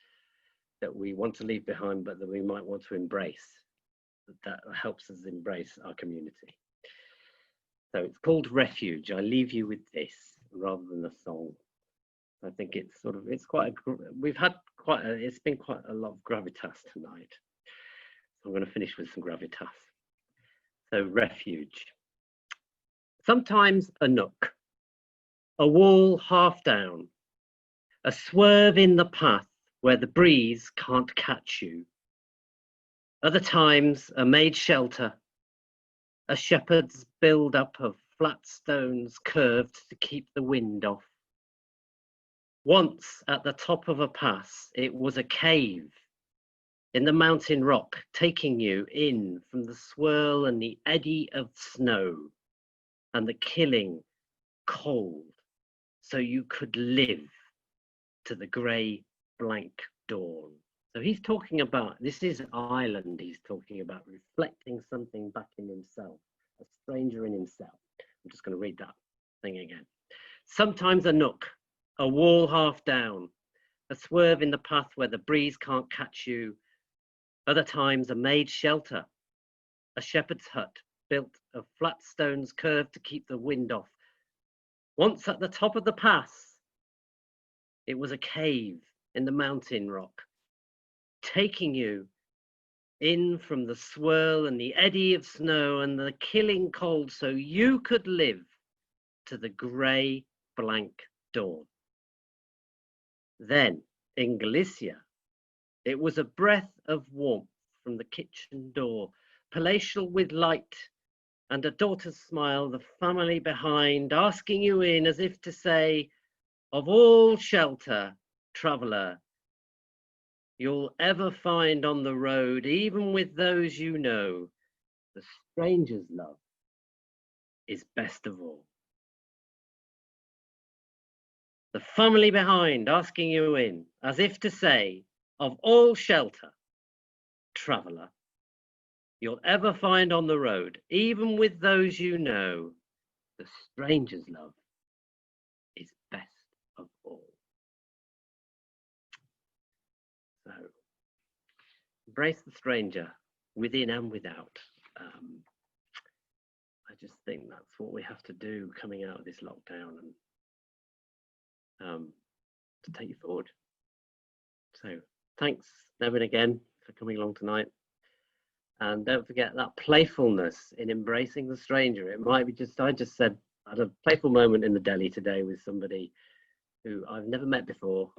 H: that we want to leave behind, but that we might want to embrace, that helps us embrace our community. So it's called Refuge. I leave you with this rather than a song. I think it's sort of, it's quite it's been quite a lot of gravitas tonight. I'm going to finish with some gravitas. So Refuge. Sometimes a nook, a wall half down, a swerve in the path where the breeze can't catch you. Other times a made shelter, a shepherd's build-up of flat stones curved to keep the wind off. Once at the top of a pass, it was a cave in the mountain rock, taking you in from the swirl and the eddy of snow and the killing cold, so you could live to the grey blank dawn. So he's talking about, this is Ireland, he's talking about reflecting something back in himself, a stranger in himself. I'm just going to read that thing again. Sometimes a nook, a wall half down, a swerve in the path where the breeze can't catch you. Other times a made shelter, a shepherd's hut built of flat stones curved to keep the wind off. Once at the top of the pass, it was a cave in the mountain rock, taking you in from the swirl and the eddy of snow and the killing cold, so you could live to the grey blank dawn. Then in Galicia, it was a breath of warmth from the kitchen door, palatial with light and a daughter's smile, the family behind, asking you in as if to say, of all shelter, traveller, you'll ever find on the road, even with those you know, the stranger's love is best of all. The family behind, asking you in as if to say, of all shelter, traveller, you'll ever find on the road, even with those you know, the stranger's love is best of all. So, embrace the stranger within and without. I just think that's what we have to do coming out of this lockdown, and to take you forward. So thanks, Nevin, again for coming along tonight. And don't forget that playfulness in embracing the stranger. It might be just, I had a playful moment in the deli today with somebody who I've never met before.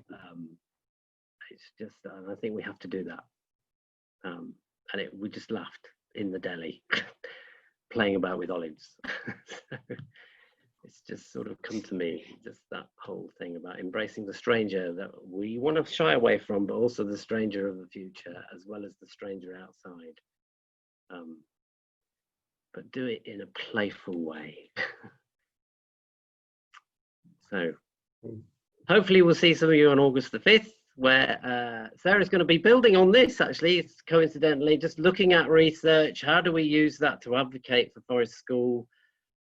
H: It's just, I think we have to do that. And we just laughed in the deli, playing about with olives. So it's just sort of come to me, just that whole thing about embracing the stranger that we want to shy away from, but also the stranger of the future, as well as the stranger outside. But do it in a playful way. So hopefully we'll see some of you on August the 5th, where Sarah's going to be building on this. Actually, it's coincidentally just looking at research. How do we use that to advocate for Forest School?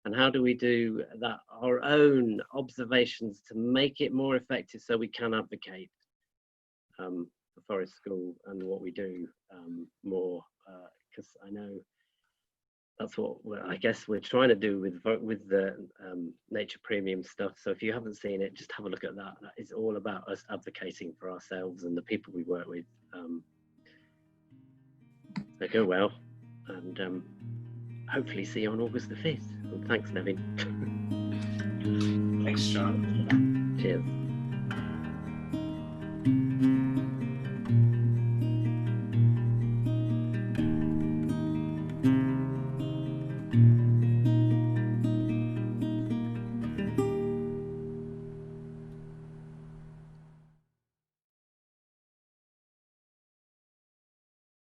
H: And how do we do that, our own observations to make it more effective so we can advocate for Forest School and what we do more? Because I know that's what I guess we're trying to do with the Nature Premium stuff. So if you haven't seen it, just have a look at that. That is all about us advocating for ourselves and the people we work with. So go well, and hopefully see you on August the 5th. And thanks, Nevin.
C: Thanks, John.
H: Cheers.